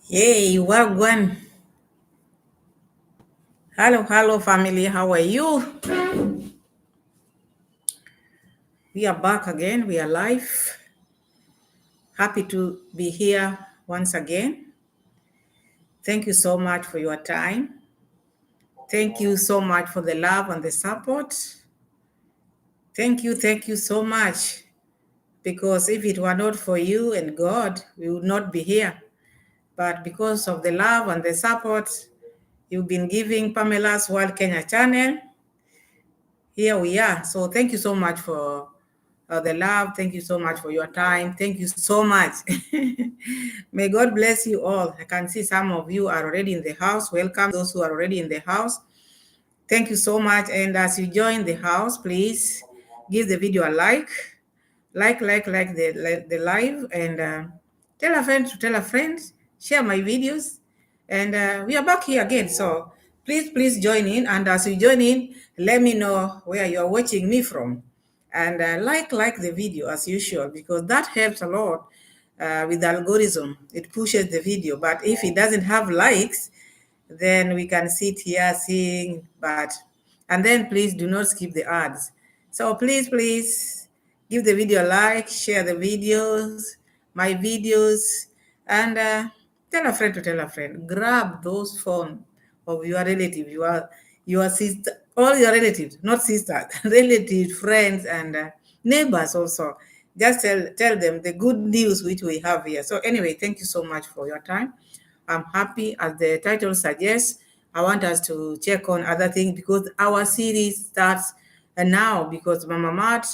Hey, Wagwan. Hello, hello, family. How are you? We are back again. We are live. Happy to be here once again. Thank you so much for your time. Thank you so much for the love and the support. Thank you so much. Because if it were not for you and God, we would not be here. But because of the love and the support you've been giving Pamela's World Kenya channel, here we are. So thank you so much for the love. Thank you so much for your time. Thank you so much. May God bless you all. I can see some of you are already in the house. Welcome those who are already in the house. Thank you so much. And as you join the house, please give the video a like the live, and tell a friend to tell a friend, share my videos, and we are back here again. So please join in, and as you join in, let me know where you are watching me from, and like the video as usual, because that helps a lot with the algorithm. It pushes the video, but if it doesn't have likes, then we can sit here seeing. But and then please do not skip the ads. So please give the video a like, share the videos, my videos, and tell a friend to tell a friend. Grab those phone of your relative, your sister, all your relatives, not sisters, relatives, friends, and neighbors also. Just tell them the good news which we have here. So anyway, thank you so much for your time. I'm happy, as the title suggests. I want us to check on other things because our series starts now, because Mama Mat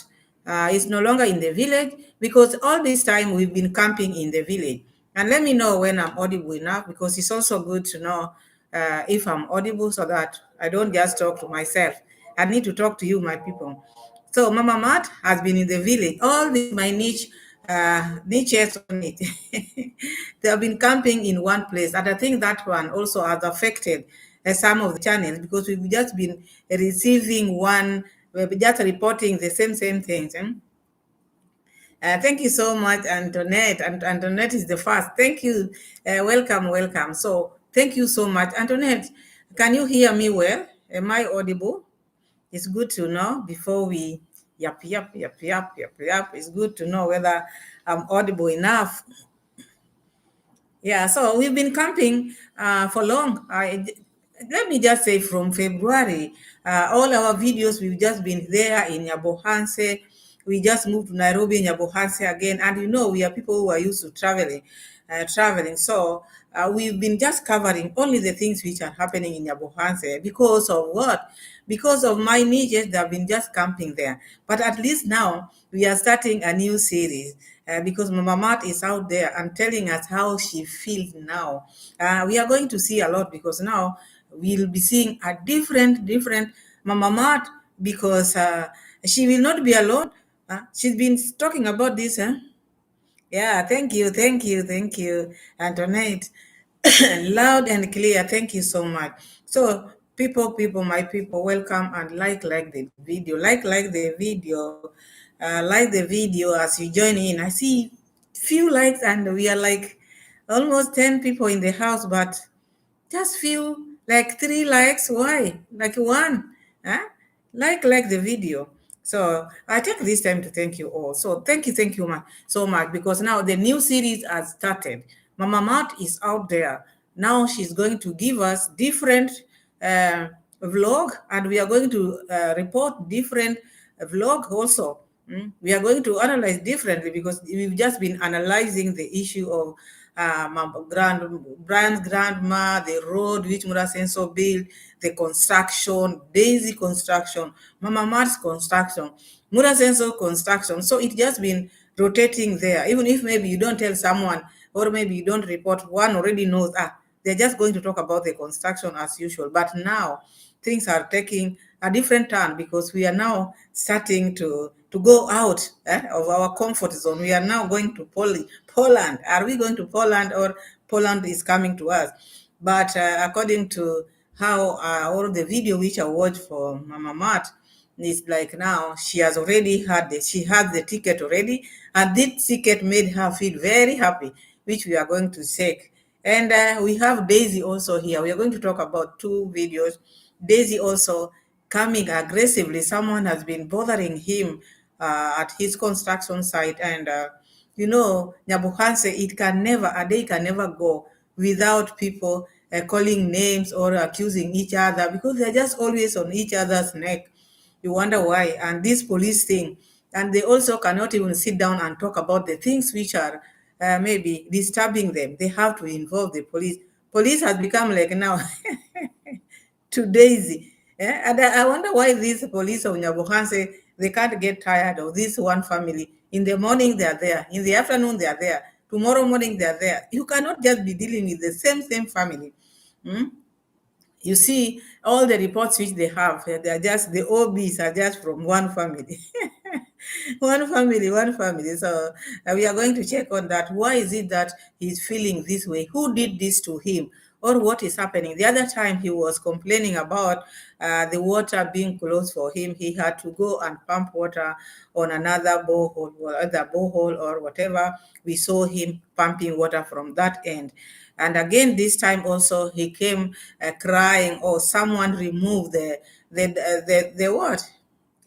is no longer in the village, because all this time we've been camping in the village. And let me know when I'm audible enough, because it's also good to know if I'm audible, so that I don't just talk to myself. I need to talk to you, my people. So Mama Mat has been in the village. All this my niches on it. They have been camping in one place, and I think that one also has affected some of the channels, because we've just been receiving one, we're just reporting the same things. Thank you so much, Antoinette. And Antoinette is the first. Thank you. Welcome. So thank you so much, Antoinette. Can you hear me well? Am I audible? It's good to know before we yap. It's good to know whether I'm audible enough. Yeah, so we've been camping for long. Let me just say from February, all our videos, we've just been there in Nyabohanse. We just moved to Nairobi, Nyabohanse again. And you know, we are people who are used to traveling. So we've been just covering only the things which are happening in Nyabohanse. Because of what? Because of my nieces, they've been just camping there. But at least now we are starting a new series because Mama Mat is out there and telling us how she feels now. We are going to see a lot, because now we'll be seeing a different Mama Mat, because she will not be alone. She's been talking about this. Yeah, thank you, Antoinette. Loud and clear. Thank you so much. So, my people, welcome, and like the video. Like the video as you join in. I see few likes, and we are like almost 10 people in the house, but just few, like 3 likes. Why? Like one. Huh? Like the video. So I take this time to thank you all. So thank you so much, because now the new series has started. Mama Mat is out there. Now she's going to give us different uh, vlog, and we are going to report different vlog also. We are going to analyze differently, because we've just been analyzing the issue of Brian's grandma, the road which Mura Senso built, the construction, Daisy construction, Mama Mart's construction, Mura Senso construction. So it just been rotating there. Even if maybe you don't tell someone, or maybe you don't report, one already knows, they're just going to talk about the construction as usual. But now things are taking a different turn, because we are now starting to go out of our comfort zone. We are now going to Poland. Are we going to Poland, or Poland is coming to us? But according to how all the video which I watched for Mama Mat, it's like now she has already she had the ticket already, and this ticket made her feel very happy, which we are going to check And we have Daisy also here. We are going to talk about two videos. Daisy also coming aggressively. Someone has been bothering him at his construction site. And, Nyabuhanse, a day can never go without people calling names or accusing each other, because they're just always on each other's neck. You wonder why. And this police thing, and they also cannot even sit down and talk about the things which are maybe disturbing them. They have to involve the police. Police has become like now to Daisy. And I wonder why these police of Nyabohanse, they can't get tired of this one family. In the morning they are there, in the afternoon they are there, tomorrow morning they are there. You cannot just be dealing with the same family. Hmm? You see, all the reports which they have, they are just, the OBs are just from one family. One family. So we are going to check on that. Why is it that he's feeling this way? Who did this to him? Or what is happening? The other time he was complaining about the water being closed for him. He had to go and pump water on another borehole or whatever. We saw him pumping water from that end. And again, this time also he came crying, or someone removed the what?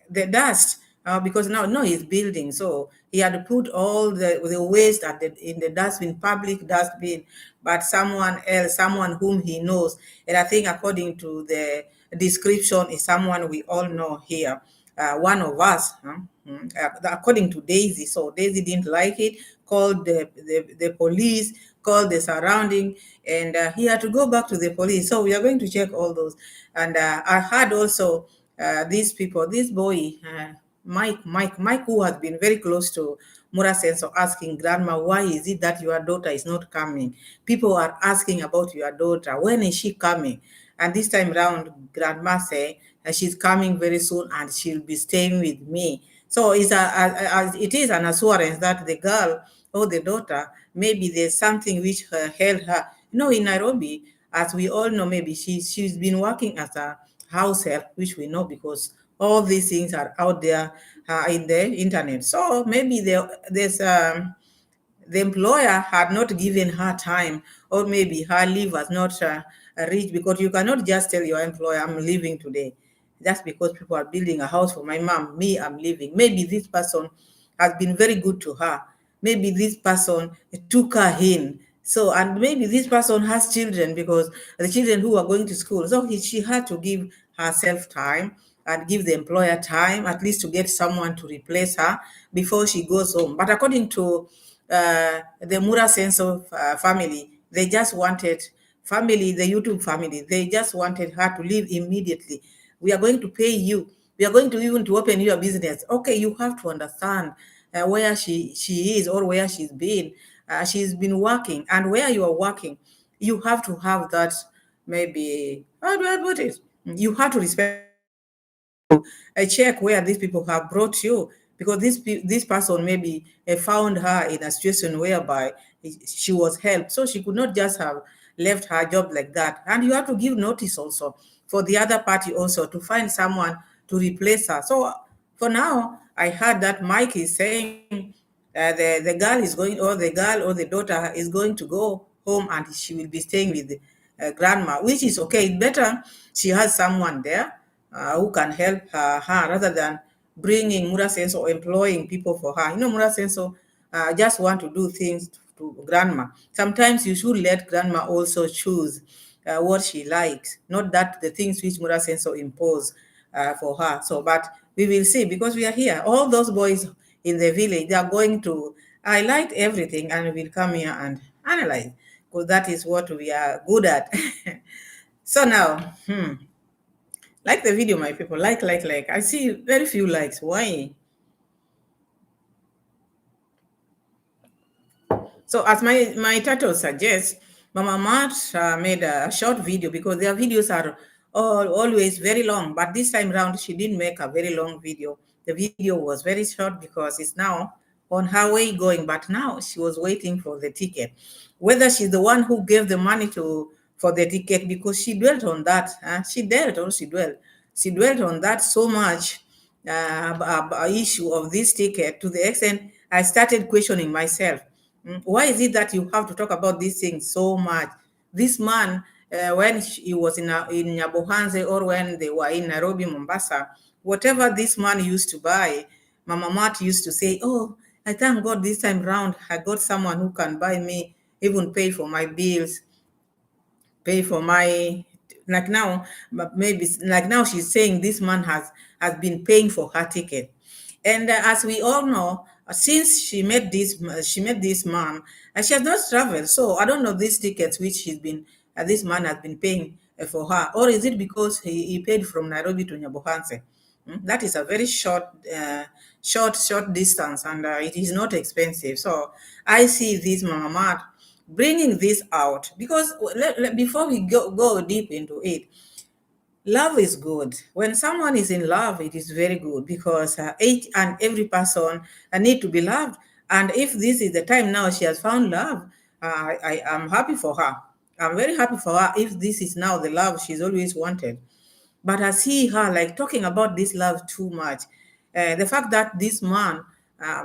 The dust, because now no, he's building, so he had to put all the waste in the dustbin, public dustbin. But someone else, someone whom he knows, and I think according to the description, is someone we all know here, one of us, according to Daisy. So Daisy didn't like it, called the police, called the surrounding, and he had to go back to the police. So we are going to check all those. And I had also these people, this boy, Mike, who has been very close to Mura Senso, asking grandma, why is it that your daughter is not coming? People are asking about your daughter. When is she coming? And this time round, grandma say she's coming very soon and she'll be staying with me. So it is an assurance that the girl or the daughter, maybe there's something which held her. In Nairobi, as we all know, maybe she's been working as a house help, which we know because all these things are out there in the internet. So maybe there's the employer had not given her time, or maybe her leave was not reached, because you cannot just tell your employer, I'm leaving today. Just because people are building a house for my mom, me, I'm leaving. Maybe this person has been very good to her. Maybe this person took her in. So, and maybe this person has children, because the children who are going to school. So she had to give herself time and give the employer time, at least to get someone to replace her before she goes home. But according to the Mura sense of family, they just wanted the YouTube family, they just wanted her to leave immediately. We are going to pay you. We are going to even to open your business. Okay, you have to understand where she is, or where she's been. She's been working, and where you are working, you have to have that, maybe, how do I put it? You have to respect check where these people have brought you, because this person maybe found her in a situation whereby she was helped, so she could not just have left her job like that. And you have to give notice also for the other party also to find someone to replace her. So for now, I heard that Mike is saying the girl is going, or the girl or the daughter is going to go home, and she will be staying with grandma, which is okay. Better she has someone there who can help her, rather than bringing Mura Senso or employing people for her. Mura Senso just want to do things to grandma. Sometimes you should let grandma also choose what she likes, not that the things which Mura Senso impose for her. So, but we will see, because we are here. All those boys in the village, they are going to highlight everything, and we will come here and analyze, because that is what we are good at. So now, like the video, my people. Like. I see very few likes. Why? So as my title suggests, Mama Mart made a short video, because their videos are always very long. But this time around, she didn't make a very long video. The video was very short, because it's now on her way going. But now she was waiting for the ticket. Whether she's the one who gave the money for the ticket, because she dwelt on that. She dwelt on that so much, issue of this ticket, to the extent I started questioning myself. Why is it that you have to talk about these things so much? This man, when he was in Nyabohanse or when they were in Nairobi, Mombasa, whatever this man used to buy, Mama Mat used to say, oh, I thank God this time round I got someone who can buy me, even pay for my bills, pay for my, like now, maybe like now she's saying this man has been paying for her ticket. And as we all know, since she met this man, and she has not traveled. So I don't know these tickets which this man has been paying for her, or is it because he paid from Nairobi to Nyabohanse? That is a very short distance, and it is not expensive. So I see this Mama Mat bringing this out because before we go deep into it, love is good. When someone is in love, it is very good because each and every person need to be loved. And if this is the time now she has found love, I am happy for her. I'm very happy for her if this is now the love she's always wanted. But I see her like talking about this love too much. The fact that this man,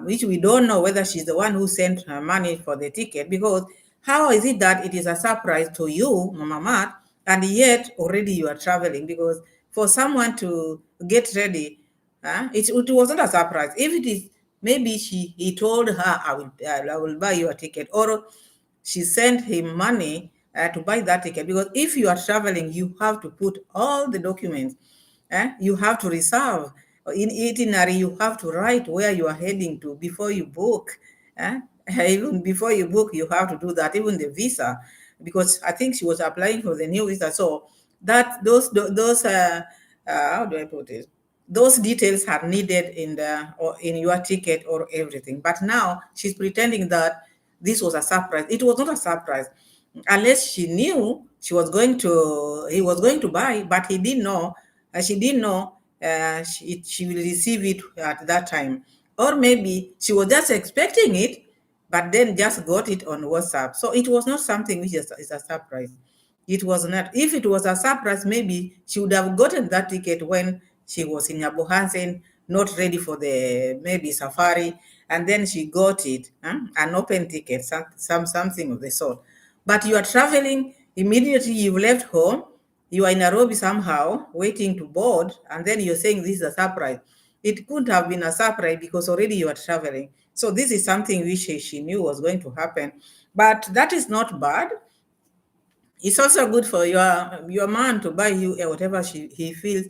which we don't know whether she's the one who sent her money for the ticket, because how is it that it is a surprise to you, Mama Mat, and yet already you are traveling? Because for someone to get ready, it was not a surprise. If it is, maybe he told her, I will buy you a ticket, or she sent him money to buy that ticket. Because if you are traveling, you have to put all the documents. You have to reserve. In itinerary, you have to write where you are heading to before you book. eh? Even before you book, you have to do that. Even the visa, because I think she was applying for the new visa. So that those how do I put it? Those details are needed in the or in your ticket or everything. But now she's pretending that this was a surprise. It was not a surprise, unless she knew he was going to buy, but he didn't know. She didn't know she will receive it at that time, or maybe she was just expecting it, but then just got it on WhatsApp. So it was not something which is a surprise. It was not. If it was a surprise, maybe she would have gotten that ticket when she was in Abu Hansen, not ready for the maybe safari, and then she got it, an open ticket, something of the sort. But you are traveling immediately. You left home. You are in Nairobi somehow, waiting to board, and then you're saying this is a surprise. It couldn't have been a surprise because already you are traveling. So this is something which she knew was going to happen. But that is not bad. It's also good for your man to buy you whatever he feels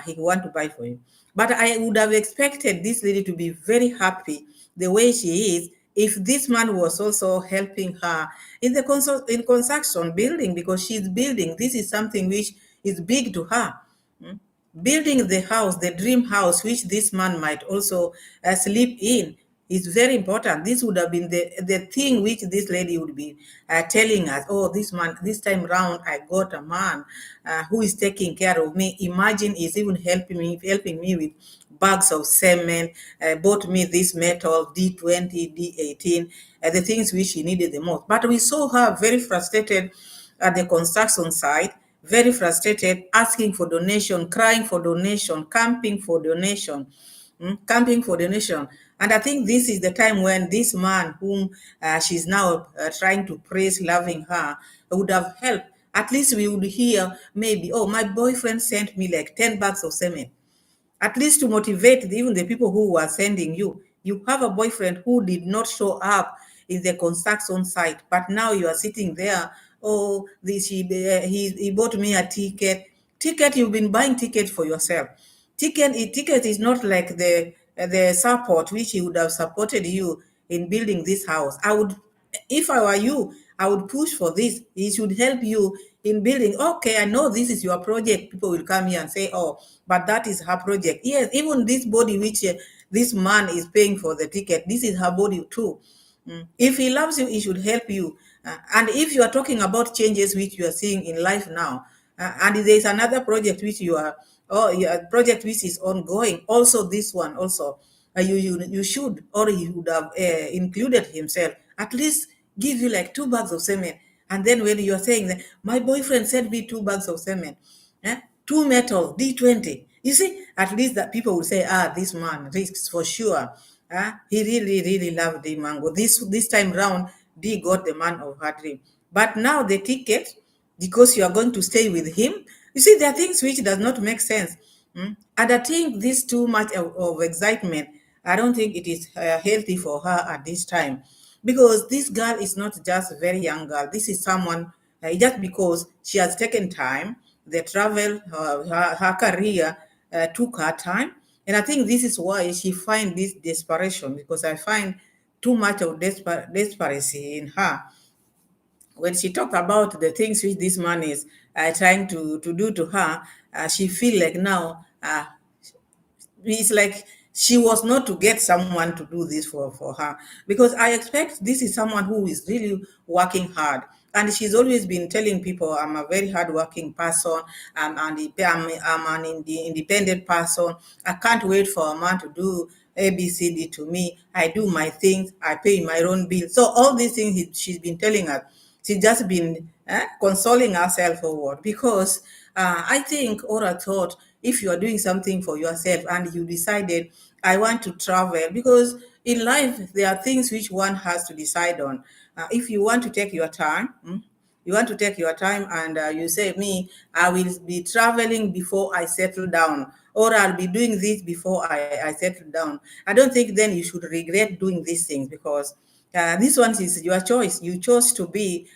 he want to buy for you. But I would have expected this lady to be very happy the way she is if this man was also helping her in the construction building, because she's building. This is something which is big to her. Building the house, the dream house, which this man might also sleep in, is very important. This would have been the thing which this lady would be telling us. Oh, this man, this time round, I got a man who is taking care of me. Imagine he's even helping me with bags of cement, bought me this metal, D20, D18, the things which she needed the most. But we saw her very frustrated at the construction site, very frustrated, asking for donation, crying for donation, camping for donation. And I think this is the time when this man, whom she's now trying to praise, loving her, would have helped. At least we would hear maybe, oh, my boyfriend sent me like 10 bags of cement, at least to motivate even the people who were sending you. You have a boyfriend who did not show up in the construction site, but now you are sitting there. Oh, he bought me a ticket. Ticket, you've been buying ticket for yourself. Ticket is not like the support which he would have supported you in building this house. If I were you, I would push for this. He should help you in building. Okay, I know this is your project. People will come here and say, oh, but that is her project. Yes, even this body which this man is paying for the ticket, this is her body too. If he loves you, he should help you. And if you are talking about changes which you are seeing in life now, and there is another project which project which is ongoing, also this one also, you should, or he would have included himself, at least give you like 2 bags of cement. And then when you are saying that my boyfriend sent me 2 bags of cement, two metal D20, you see, at least that people will say, this man risks for sure. He really, really loved the Mwango. This time round, Dee got the man of her dream. But now the ticket, because you are going to stay with him, you see, there are things which does not make sense. And I think this too much of excitement, I don't think it is healthy for her at this time. Because this girl is not just a very young girl. This is someone, just because she has taken time, the travel, her career took her time. And I think this is why she find this desperation, because I find too much of desperacy in her. When she talked about the things which this man is trying to do to her, she feel like now it's like she was not to get someone to do this for her, because I expect this is someone who is really working hard, and she's always been telling people, I'm a very hardworking person, I'm an independent person. I can't wait for a man to do ABCD to me. I do my things, I pay my own bill. So all these things she's been telling us. She's just been consoling herself forward, because I think, or I thought, if you are doing something for yourself and you decided, I want to travel, because in life there are things which one has to decide on. If you want to take your time, you want to take your time, and you say, me, I will be traveling before I settle down, or I'll be doing this before I settle down. I don't think then you should regret doing these things, because this one is your choice. You chose to be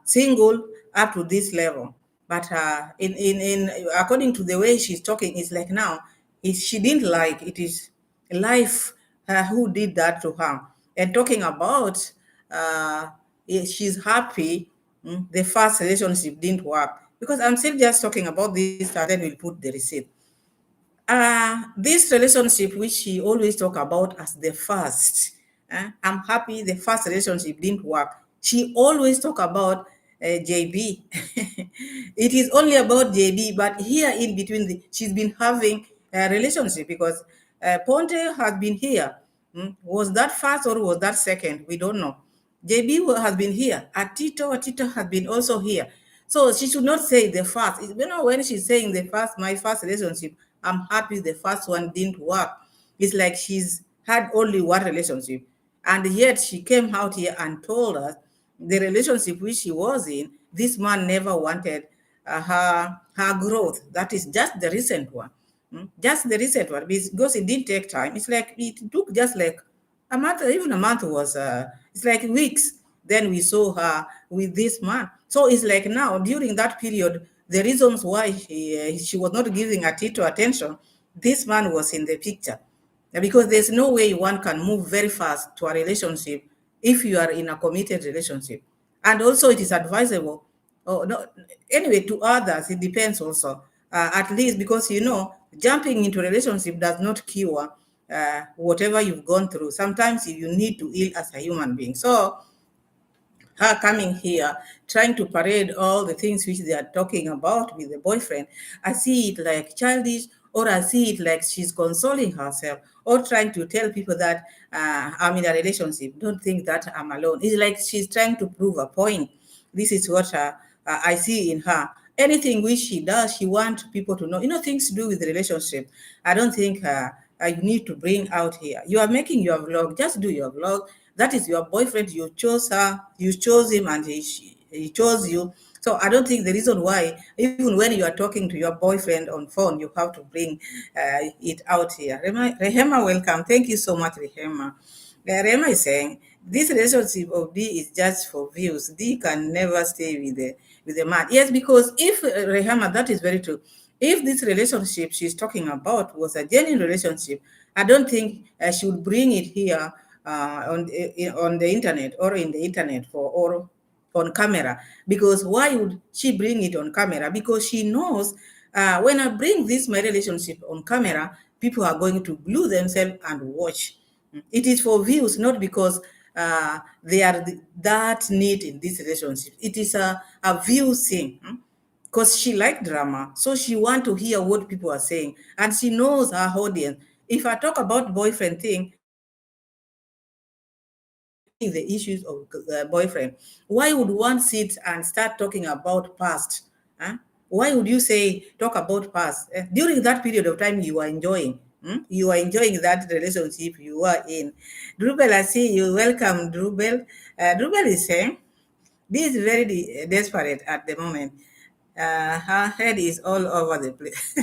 single up to this level. But in according to the way she's talking, it's like now she didn't like it is life who did that to her. And talking about she's happy the first relationship didn't work, because I'm still just talking about this, and then we'll put the receipt. This relationship which she always talk about as the first, I'm happy the first relationship didn't work. She always talk about JB. It is only about JB, but here in between, she's been having a relationship, because Ponte has been here. Was that first or was that second? We don't know. JB has been here. Atito has been also here. So she should not say the first. When she's saying the first, my first relationship, I'm happy the first one didn't work. It's like she's had only one relationship. And yet she came out here and told us the relationship which she was in, this man never wanted her growth. That is just the recent one. Just the recent one, because it didn't take time. It's like it took just like a month, even a month was, it's like weeks. Then we saw her with this man. So it's like now, during that period, the reasons why she was not giving Atito attention, this man was in the picture. Because there's no way one can move very fast to a relationship if you are in a committed relationship. And also, it is advisable. Oh, no, anyway, to others, it depends also. At least because, jumping into a relationship does not cure whatever you've gone through. Sometimes you need to heal as a human being. So her coming here, trying to parade all the things which they are talking about with the boyfriend, I see it like childish, or I see it like she's consoling herself, or trying to tell people that I'm in a relationship. Don't think that I'm alone. It's like she's trying to prove a point. This is what I see in her. Anything which she does, she wants people to know. Things to do with the relationship. I don't think you need to bring out here. You are making your vlog. Just do your vlog. That is your boyfriend. You chose her. You chose him, and he chose you. So I don't think the reason why, even when you are talking to your boyfriend on phone, you have to bring it out here. Rehema, welcome. Thank you so much, Rehema. Rehema is saying this relationship of D is just for views. D can never stay with the man. Yes, because if Rehema, that is very true. If this relationship she's talking about was a genuine relationship, I don't think she would bring it here on the internet, or in the internet, or on camera. Because why would she bring it on camera? Because she knows when I bring this my relationship on camera, people are going to glue themselves and watch. It is for views, not because they are that need in this relationship. It is a view thing. Because she like drama, so she want to hear what people are saying, and she knows her audience. If I talk about boyfriend thing, bringing the issues of boyfriend, why would one sit and start talking about past? Why would you say talk about past during that period of time you are enjoying? You are enjoying that relationship you are in. Drubel, I see you. Welcome, Drubel. Drubel is saying, this is very desperate at the moment. Her head is all over the place.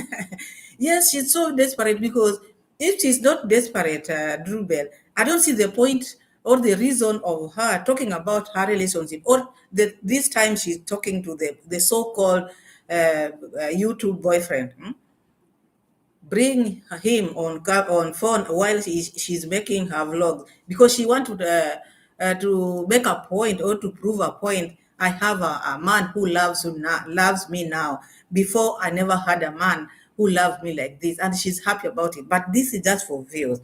Yes, she's so desperate because if she's not desperate, Drew Bell, I don't see the point or the reason of her talking about her relationship, or this time she's talking to the so-called YouTube boyfriend. Bring him on phone while she's making her vlog because she wanted to make a point or to prove a point. I have a man who loves me now. Before, I never had a man who loved me like this, and she's happy about it. But this is just for views.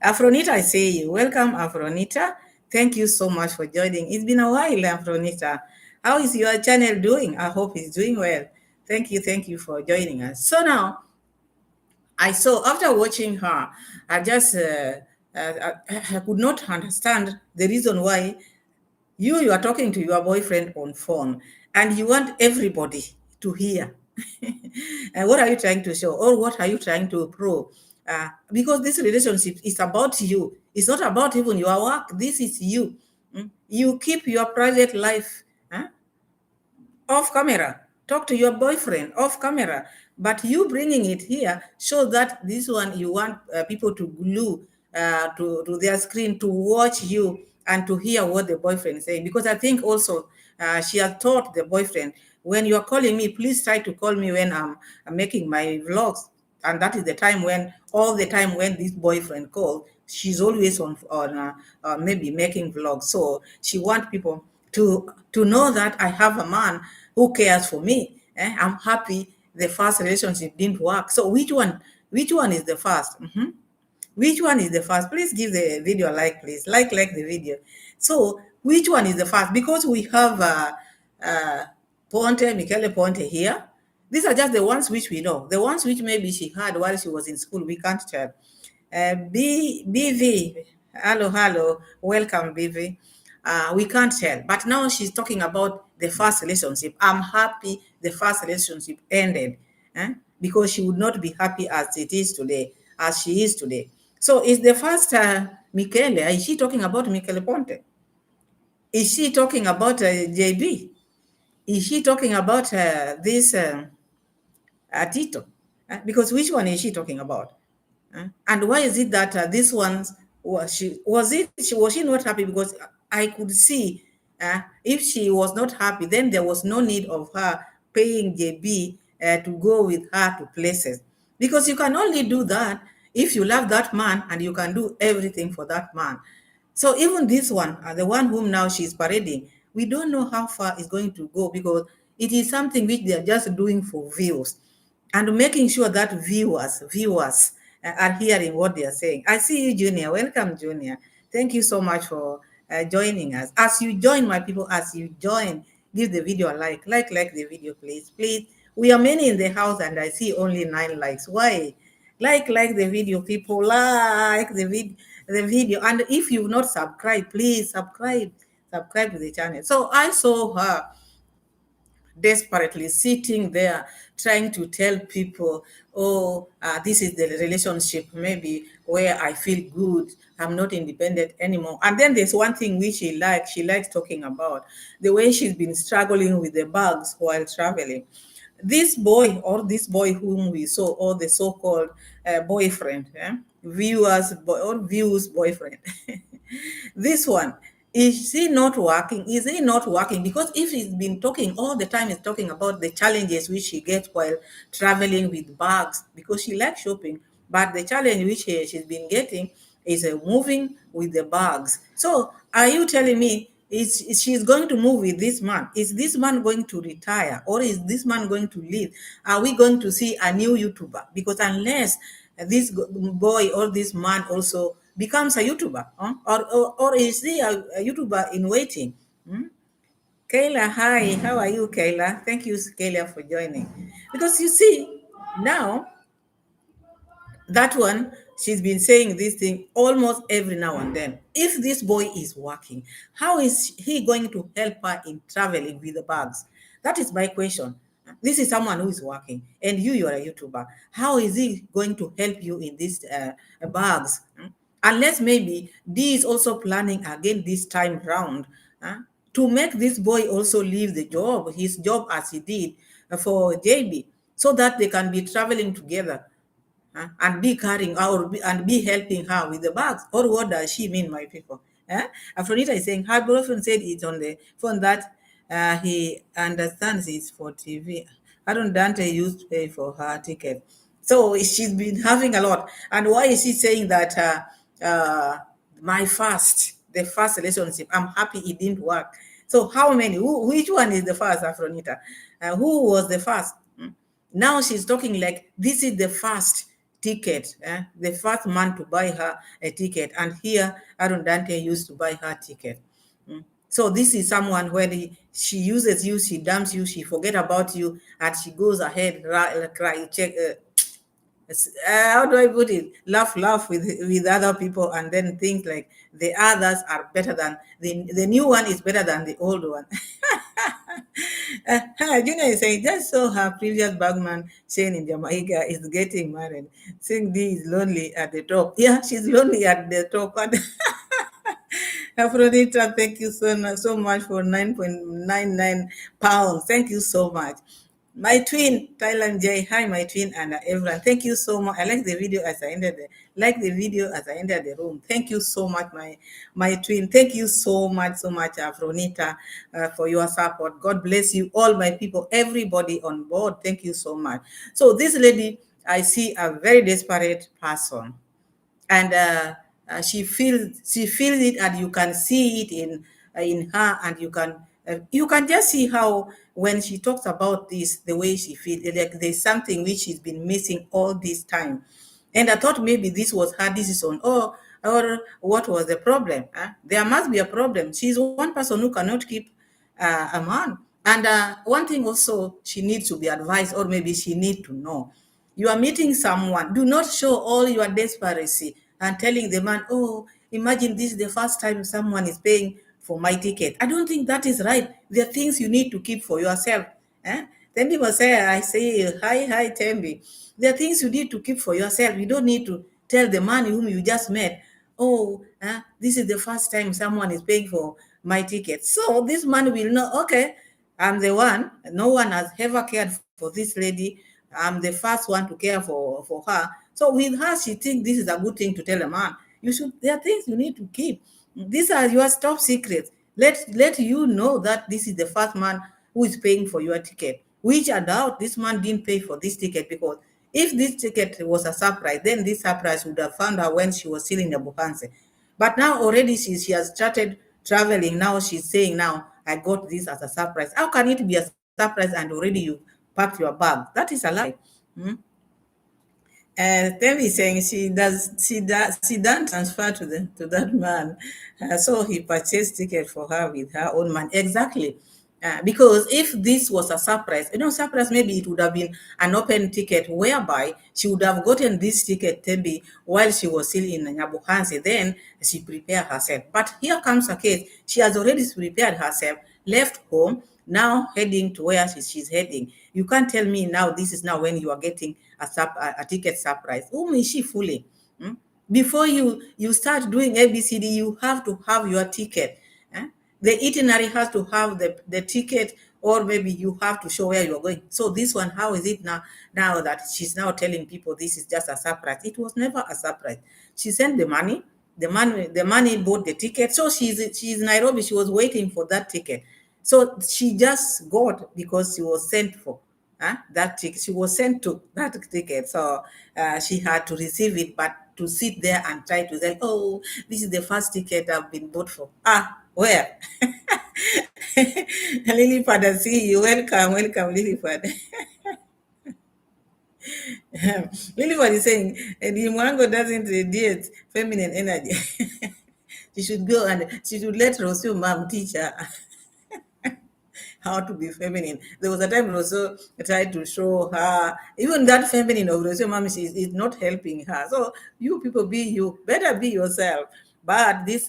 Afronita, I say you welcome, Afronita. Thank you so much for joining. It's been a while, Afronita. How is your channel doing? I hope it's doing well. Thank you for joining us. So now I saw after watching her, I just I could not understand the reason why you are talking to your boyfriend on phone and you want everybody to hear. And what are you trying to show, or what are you trying to prove? Because this relationship is about you. It's not about even your work. This is you. You keep your private life. Off camera. Talk to your boyfriend off camera. But you bringing it here show that this one you want people to glue to their screen to watch you and to hear what the boyfriend is saying. Because I think also she has taught the boyfriend, when you are calling me, please try to call me when I'm making my vlogs. And that is the time when, all the time when this boyfriend called, she's always on maybe making vlogs. So she wants people to know that I have a man who cares for me. I'm happy the first relationship didn't work. So which one is the 1st? Which one is the first? Please give the video a like, please. Like the video. So which one is the first? Because we have Michele Ponte here. These are just the ones which we know. The ones which maybe she had while she was in school, we can't tell. BV, hello, welcome, BV. We can't tell. But now she's talking about the first relationship. I'm happy the first relationship ended, because she would not be happy as it is today, as she is today. So is the first Michele, is she talking about Michele Ponte? Is she talking about JB? Is she talking about this Tito? Because which one is she talking about? And why is it that this one was she not happy? Because I could see if she was not happy, then there was no need of her paying JB to go with her to places, because you can only do that if you love that man and you can do everything for that man. So even this one, the one whom now she's parading, we don't know how far it's going to go, because it is something which they are just doing for views and making sure that viewers are hearing what they are saying. I see you, Junior. Welcome, Junior. Thank you so much for joining us. As you join, my people, as you join, give the video a like the video, please. We are many in the house and I see only 9 likes. Why? Like the video, people. Like the video. And if you've not subscribed, please subscribe to the channel. So I saw her desperately sitting there trying to tell people, oh, this is the relationship maybe where I feel good, I'm not independent anymore. And then there's one thing which she likes talking about, the way she's been struggling with the bags while traveling. This boy, or this boy whom we saw, or the so-called boyfriend, views boyfriend. This one, is he not working? Is he not working? Because if he's been talking all the time, he's talking about the challenges which he gets while traveling with bags, because she likes shopping. But the challenge which she's been getting is moving with the bags. So are you telling me she's going to move with this man? Is this man going to retire, or is this man going to leave? Are we going to see a new YouTuber? Because unless this boy or this man also becomes a YouTuber, or is he a YouTuber in waiting? Kayla, hi, how are you, Kayla? Thank you, Kayla, for joining. Because you see, now that one, she's been saying this thing almost every now and then. If this boy is working, how is he going to help her in traveling with the bags? That is my question. This is someone who is working, and you are a YouTuber. How is he going to help you in these bugs? Unless maybe D is also planning again this time round uh, to make this boy also leave the job, his job as he did for JB, so that they can be traveling together and be carrying or and be helping her with the bags. Or what does she mean, my people? Afronita is saying her boyfriend said it on the phone that he understands it's for TV. Aaron Dante used to pay for her ticket. So she's been having a lot. And why is she saying that my the first relationship, I'm happy it didn't work. So how many? Which one is the first, Afronita? Who was the first? Now she's talking like this is the first ticket, the first man to buy her a ticket. And here, Aaron Dante used to buy her ticket. So this is someone when she uses you, she dumps you, she forget about you, and she goes ahead, cry, check, how do I put it? Laugh with other people, and then think like the others are better than the new one is better than the old one. Junior is saying just so her previous bagman Shane in Jamaica is getting married. Saying D is lonely at the top. Yeah, she's lonely at the top. And Aphrodita, thank you so much for 9.99 pounds. Thank you so much. My twin, Thailand J. Hi, my twin, and everyone. Thank you so much. I like the video as I entered the room. Thank you so much, my twin. Thank you so much, Afronita, for your support. God bless you, all my people, everybody on board. Thank you so much. So this lady, I see a very desperate person, and she feels it, and you can see it in her, and you can just see how when she talks about this, the way she feels like there's something which she's been missing all this time. And I thought maybe this was her decision, or what was the problem. There must be a problem. She's one person who cannot keep a man. And one thing also, she needs to be advised, or maybe she need to know. You are meeting someone. Do not show all your desperation and telling the man, oh, imagine this is the first time someone is paying for my ticket. I don't think that is right. There are things you need to keep for yourself. Tembi must say, I say, hi, Tembi. There are things you need to keep for yourself. You don't need to tell the man whom you just met, oh, this is the first time someone is paying for my ticket. So this man will know, okay, I'm the one. No one has ever cared for this lady. I'm the first one to care for her. So with her, she thinks this is a good thing to tell a man. There are things you need to keep. These are your top secrets. Let you know that this is the first man who is paying for your ticket. Which I doubt this man didn't pay for this ticket, because if this ticket was a surprise, then this surprise would have found her when she was still in the Buhanse. But now already she has started traveling. Now she's saying, now I got this as a surprise. How can it be a surprise and already you packed your bag? That is a lie. Temi is saying she done transfer to that man, so he purchased ticket for her with her own money. Exactly. Because if this was a surprise, surprise, maybe it would have been an open ticket whereby she would have gotten this ticket, Tembi, while she was still in Nyabuhansi. Then she prepared herself. But here comes a case. She has already prepared herself, left home, now heading to where she's heading. You can't tell me now this is now when you are getting a ticket surprise. Whom is she fooling? Before you start doing ABCD, you have to have your ticket. The itinerary has to have the ticket, or maybe you have to show where you're going. So this one, how is it now that she's now telling people this is just a surprise? It was never a surprise. She sent the money. The money bought the ticket. So she's in Nairobi. She was waiting for that ticket. So she just got because she was sent for that ticket. She was sent to that ticket. So she had to receive it, but to sit there and try to say, oh, this is the first ticket I've been bought for. Where? Lilipad, I see you. Welcome, Lilipad. Lilipad is saying, the Mwango doesn't radiate feminine energy. She should go and she should let Rosu mom teach her how to be feminine. There was a time Rosu tried to show her, even that feminine of Rosu mom is not helping her. So you people be you, better be yourself. But this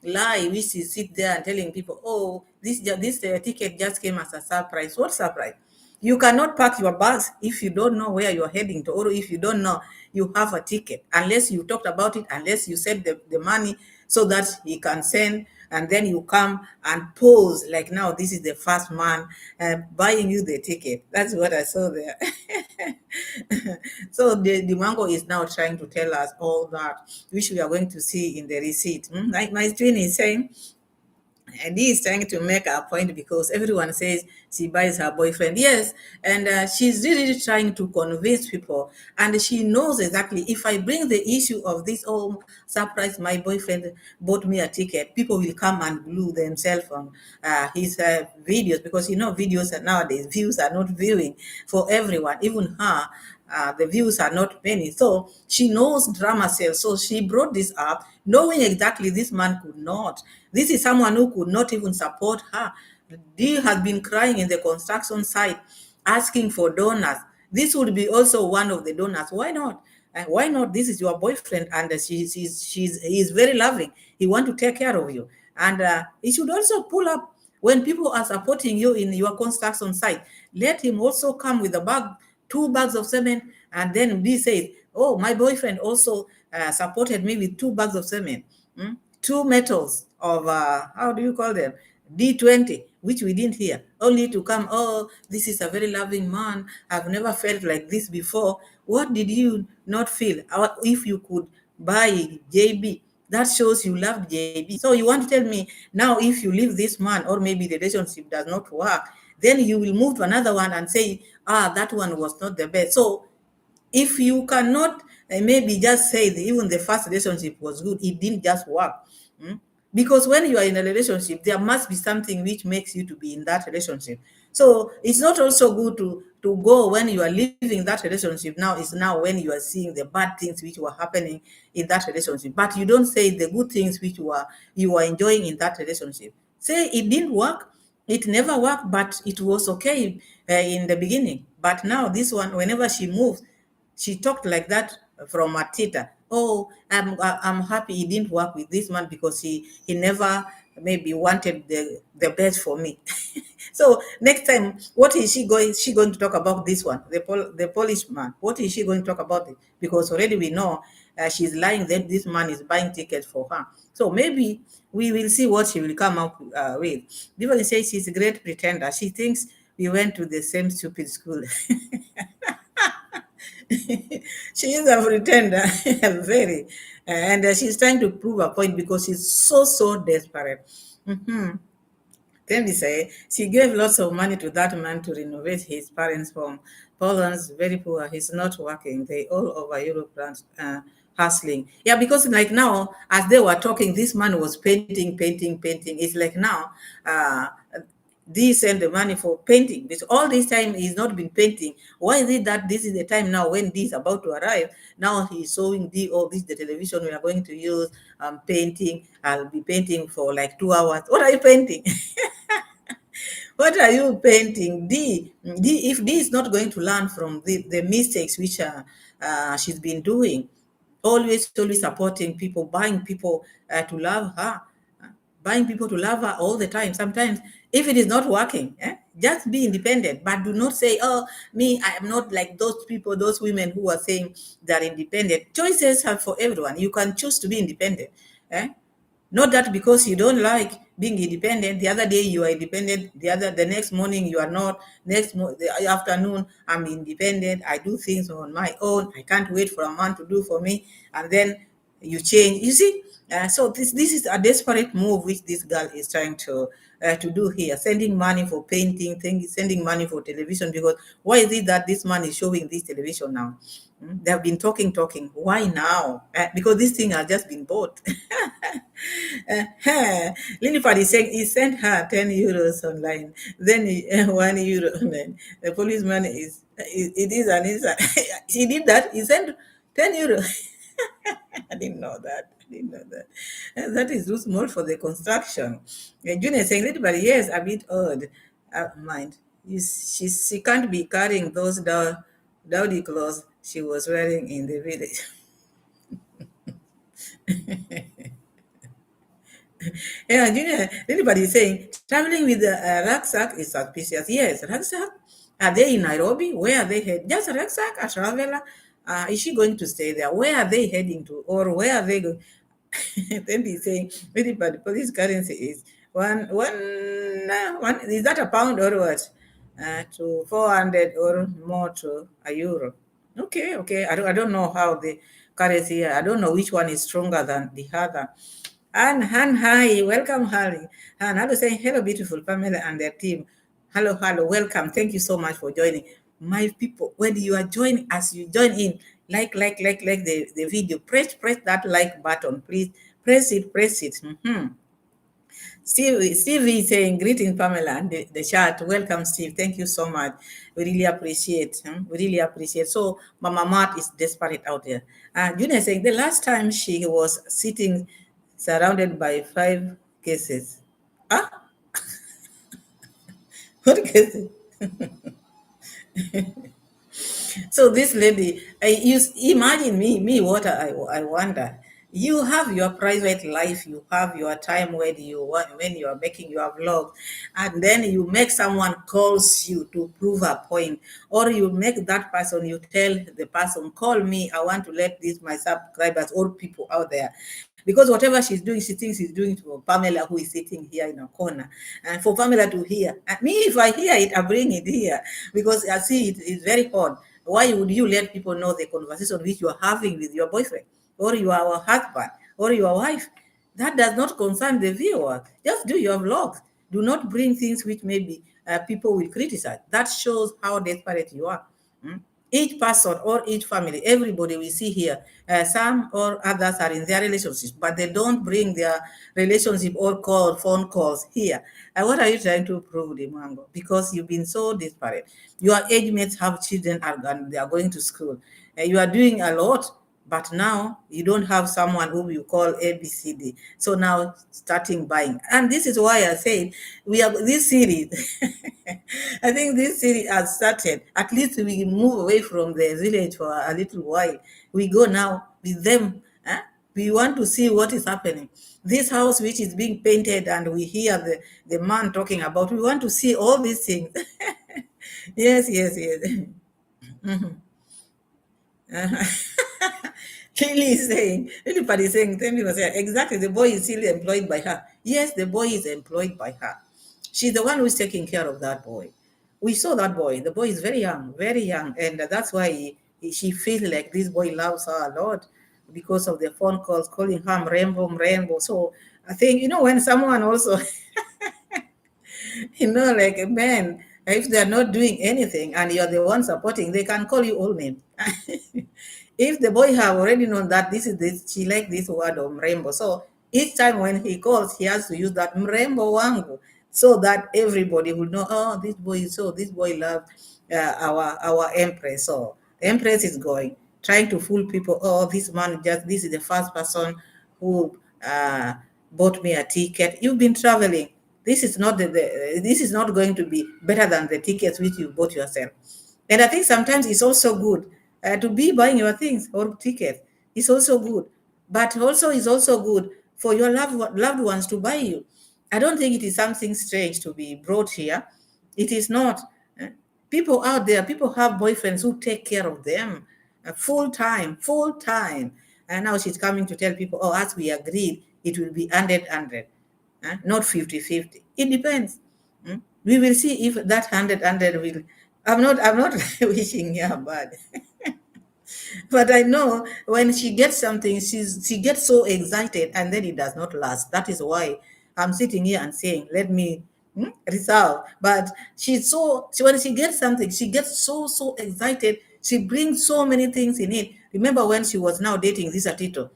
lie, which is sit there and telling people, oh, this ticket just came as a surprise. What surprise? You cannot pack your bags if you don't know where you're heading to, or if you don't know you have a ticket, unless you talked about it, unless you sent the money so that he can send, and then you come and pose like now this is the first man buying you the ticket. That's what I saw there. So the Mwango is now trying to tell us all that, which we are going to see in the receipt. Like my twin is saying, and he is trying to make a point because everyone says she buys her boyfriend. Yes, and she's really trying to convince people. And she knows exactly, if I bring the issue of this, oh, surprise, my boyfriend bought me a ticket, people will come and glue themselves on his videos, because videos are nowadays, views are not viewing for everyone, even her. The views are not many. So she knows drama sells. So she brought this up, knowing exactly this man could not. This is someone who could not even support her. Dee has been crying in the construction site, asking for donors. This would be also one of the donors. Why not? Why not? This is your boyfriend, and he's very loving. He want to take care of you, and he should also pull up when people are supporting you in your construction site. Let him also come with a bag, 2 bags of cement, and then B says, "Oh, my boyfriend also supported me with 2 bags of cement, 2 metals of how do you call them? D20, which we didn't hear, only to come, oh, this is a very loving man. I've never felt like this before. What did you not feel? If you could buy JB, that shows you love JB. So you want to tell me now, if you leave this man, or maybe the relationship does not work, then you will move to another one and say, that one was not the best. So if you cannot maybe just say that even the first relationship was good, it didn't just work. Because when you are in a relationship, there must be something which makes you to be in that relationship. So it's not also good to go when you are leaving that relationship. Now is now when you are seeing the bad things which were happening in that relationship, but you don't say the good things which you are enjoying in that relationship. Say it didn't work, it never worked, but it was okay in the beginning. But now this one, whenever she moves, she talked like that from a theater. Oh, I'm happy he didn't work with this man because he never maybe wanted the best for me. So next time, what is she going to talk about this one, the Polish man? What is she going to talk about it? Because already we know she's lying that this man is buying tickets for her. So maybe we will see what she will come up with. People say she's a great pretender. She thinks we went to the same stupid school. She is a pretender, very, and she's trying to prove a point because she's so desperate. Then we say she gave lots of money to that man to renovate his parents' home. Poland's very poor. He's not working. They all over Europe hustling. Yeah, because like now, as they were talking, this man was painting. It's like now, they send the money for painting. Because all this time he's not been painting. Why is it that this is the time now when this is about to arrive? Now he's showing this the television we are going to use. Painting. I'll be painting for like 2 hours. What are you painting? What are you painting? If D is not going to learn from the mistakes which she's been doing, always supporting people, buying people to love her, buying people to love her all the time. Sometimes, if it is not working, just be independent, but do not say, oh, me, I am not like those people, those women who are saying they're independent. Choices are for everyone. You can choose to be independent. Eh? Not that because you don't like being independent, the other day you are independent, the next morning you are not, the afternoon I'm independent, I do things on my own, I can't wait for a man to do for me, and then you change. You see, so this is a desperate move which this girl is trying to do here, sending money for painting, sending money for television. Because why is it that this man is showing this television now? They have been talking. Why now? Because this thing has just been bought. Lilipad is saying he sent her 10 euros online, then €1 online. The policeman it is an inside. He did that. He sent 10 euros. I didn't know that. That is too small for the construction. Junior is saying, Lilipad, yes, a bit odd. Mind. She can't be carrying those dowdy clothes she was wearing in the village. Yeah, Junior, anybody is saying traveling with a rucksack is suspicious. Yes, rucksack. Are they in Nairobi? Where are they heading? Just a rucksack, a traveler? Is she going to stay there? Where are they heading to? Or where are they going? Then he's saying, really, but the police currency is one, is that a pound or what? To 400 or more to a euro. Okay, okay. I don't know how the currency, I don't know which one is stronger than the other. And Han, hi, welcome, Harry. And hello, saying hello, beautiful Pamela and their team. Hello, hello, welcome. Thank you so much for joining. My people, when you are joining, as you join in, like the video, press that like button, please. Press it, press it. Steve is saying, greeting Pamela and the chat. Welcome, Steve. Thank you so much. We really appreciate. We really appreciate. So, Mama Mart is desperate out there. Junior is saying, the last time she was sitting surrounded by 5 cases. Ah, what cases? So this lady, you imagine me, what I wonder. You have your private life, you have your time when you are making your vlog, and then you make someone calls you to prove a point, or you make that person, you tell the person, call me, I want to let these my subscribers or people out there. Because whatever she's doing, she thinks she's doing it for Pamela, who is sitting here in a corner, and for Pamela to hear. And me, if I hear it, I bring it here because I see it's very hard. Why would you let people know the conversation which you are having with your boyfriend or your husband or your wife? That does not concern the viewer. Just do your vlogs. Do not bring things which maybe people will criticize. That shows how desperate you are. Mm. Each person or each family, everybody we see here, some or others are in their relationships, but they don't bring their relationship or phone calls here. What are you trying to prove, Mwango? Because you've been so desperate. Your age mates have children and they are going to school. You are doing a lot, but now you don't have someone who you call ABCD. So now starting buying. And this is why I said we have this series. I think this series has started. At least we move away from the village for a little while. We go now with them. We want to see what is happening. This house which is being painted and we hear the man talking about, we want to see all these things. Yes, yes, yes. Lily is saying, Lily is saying, tell me was saying, exactly, the boy is still employed by her. Yes, the boy is employed by her. She's the one who's taking care of that boy. We saw that boy. The boy is very young, and that's why she feels like this boy loves her a lot because of the phone calls calling her rainbow, rainbow. So I think, when someone also like a man, if they're not doing anything and you're the one supporting, they can call you all name. If the boy have already known that she like this word of rainbow. So each time when he calls, he has to use that rainbow wangu so that everybody will know, oh, this boy loves our empress. So the empress is going, trying to fool people. Oh, this is the first person who bought me a ticket. You've been traveling. This is not this is not going to be better than the tickets which you bought yourself. And I think sometimes it's also good to be buying your things or tickets. It's also good, but also it's also good for your loved ones to buy you. I don't think it is something strange to be brought here. It is not. Eh, People out there, people have boyfriends who take care of them full time, full time. And now she's coming to tell people, oh, as we agreed, it will be 100, not 50-50. It depends. We will see if that 100 will. I'm not wishing her bad. But I know when she gets something, she gets so excited and then it does not last. That is why I'm sitting here and saying, let me reserve. But when she gets something, she gets so excited. She brings so many things in it. Remember when she was now dating this Atito?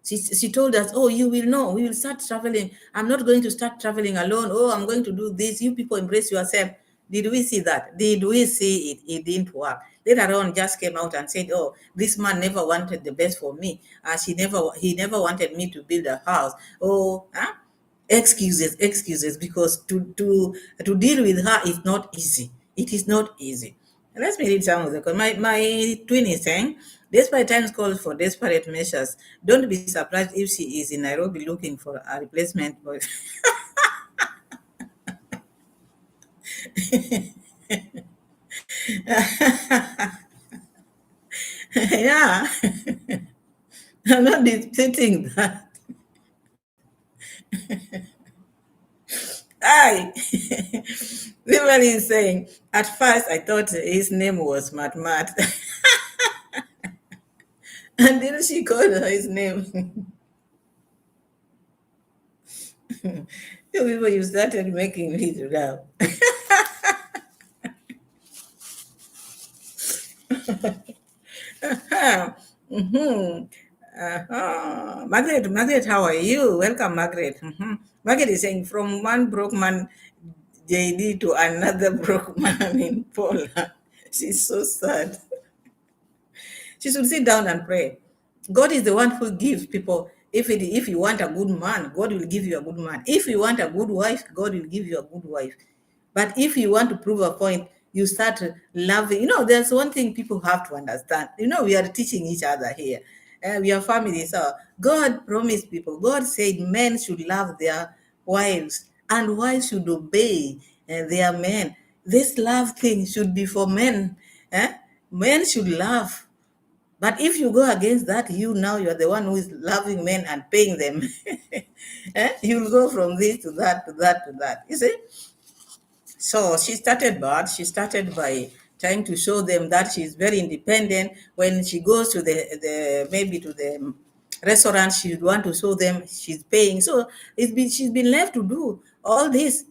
She told us, oh, you will know, we will start traveling. I'm not going to start traveling alone. Oh, I'm going to do this. You people embrace yourself. Did we see that? Did we see it? It didn't work. Later on, just came out and said, oh, this man never wanted the best for me. He never wanted me to build a house. Oh, excuses, because to deal with her is not easy. It is not easy. Let me read some of the comments. My twin is saying, despite times calls for desperate measures, don't be surprised if she is in Nairobi looking for a replacement boyfriend. Yeah. I'm not disputing that. I Somebody is saying, at first I thought his name was Mat Mat. And then she called her his name. You people, you started making me to laugh. Mhm. Margaret, how are you? Welcome, Margaret. Margaret is saying, from one broke man, JD, to another broke man in Poland. She's so sad. She should sit down and pray. God is the one who gives people. If you want a good man, God will give you a good man. If you want a good wife, God will give you a good wife. But if you want to prove a point, you start loving. There's one thing people have to understand. We are teaching each other here. We are family. So God promised people. God said men should love their wives and wives should obey their men. This love thing should be for men. Men should love. But if you go against that, you're the one who is loving men and paying them. You'll go from this to that to that to that. You see? So she started bad. She started by trying to show them that she's very independent. When she goes to the maybe to the restaurant, she would want to show them she's paying. So she's been left to do all this.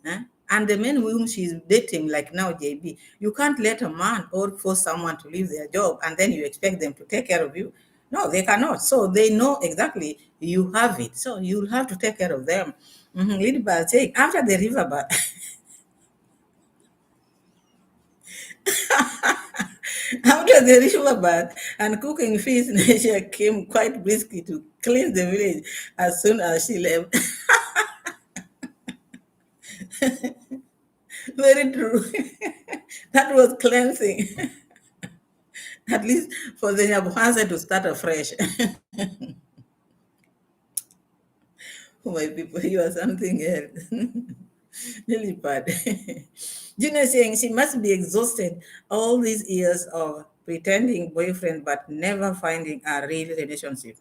And the men whom she's dating, like now JB, you can't let a man or force someone to leave their job and then you expect them to take care of you. No, they cannot. So they know exactly you have it. So you'll have to take care of them. Lidba saying after the river, after the ritual bath and cooking fish, Nature came quite briskly to cleanse the village as soon as she left. Very true. That was cleansing. At least for the Nyabuhanse to start afresh. Oh, my people, you are something else. Really bad. Junior saying she must be exhausted all these years of pretending boyfriend but never finding a real relationship.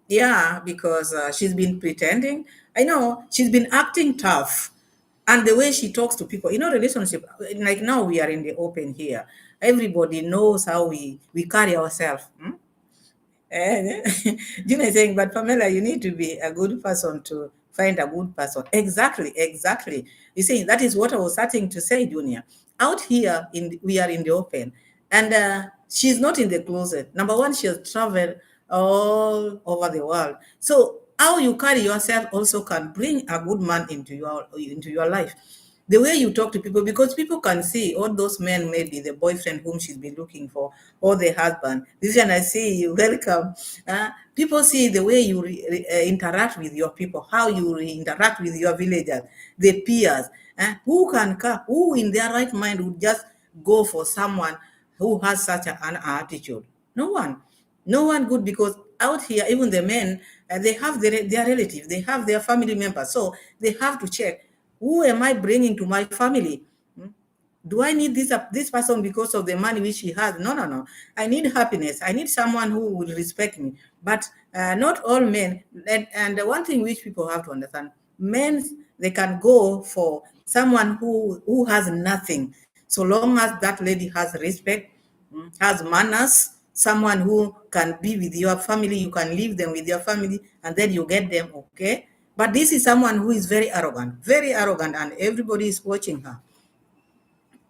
Yeah, because she's been pretending. I know she's been acting tough. And the way she talks to people, relationship, like now we are in the open here. Everybody knows how we carry ourselves. And Gina is saying, but Pamela, you need to be a good person to find a good person. Exactly, exactly. You see, that is what I was starting to say, Junior. Out here, we are in the open, and she's not in the closet. Number one, she has traveled all over the world. So how you carry yourself also can bring a good man into your life. The way you talk to people, because people can see all those men, maybe the boyfriend whom she's been looking for, or the husband. Vivian, I see you. Welcome. People see the way you interact with your people, how you interact with your villagers, the peers. Who in their right mind would just go for someone who has such an attitude? No one. No one good, because out here, even the men, they have their relatives, they have their family members. So they have to check, who am I bringing to my family? Do I need this person because of the money which he has? No, no, no. I need happiness. I need someone who will respect me. But not all men. And the one thing which people have to understand, men, they can go for someone who has nothing, so long as that lady has respect, has manners, someone who can be with your family, you can leave them with your family, and then you get them, okay? But this is someone who is very arrogant, and everybody is watching her.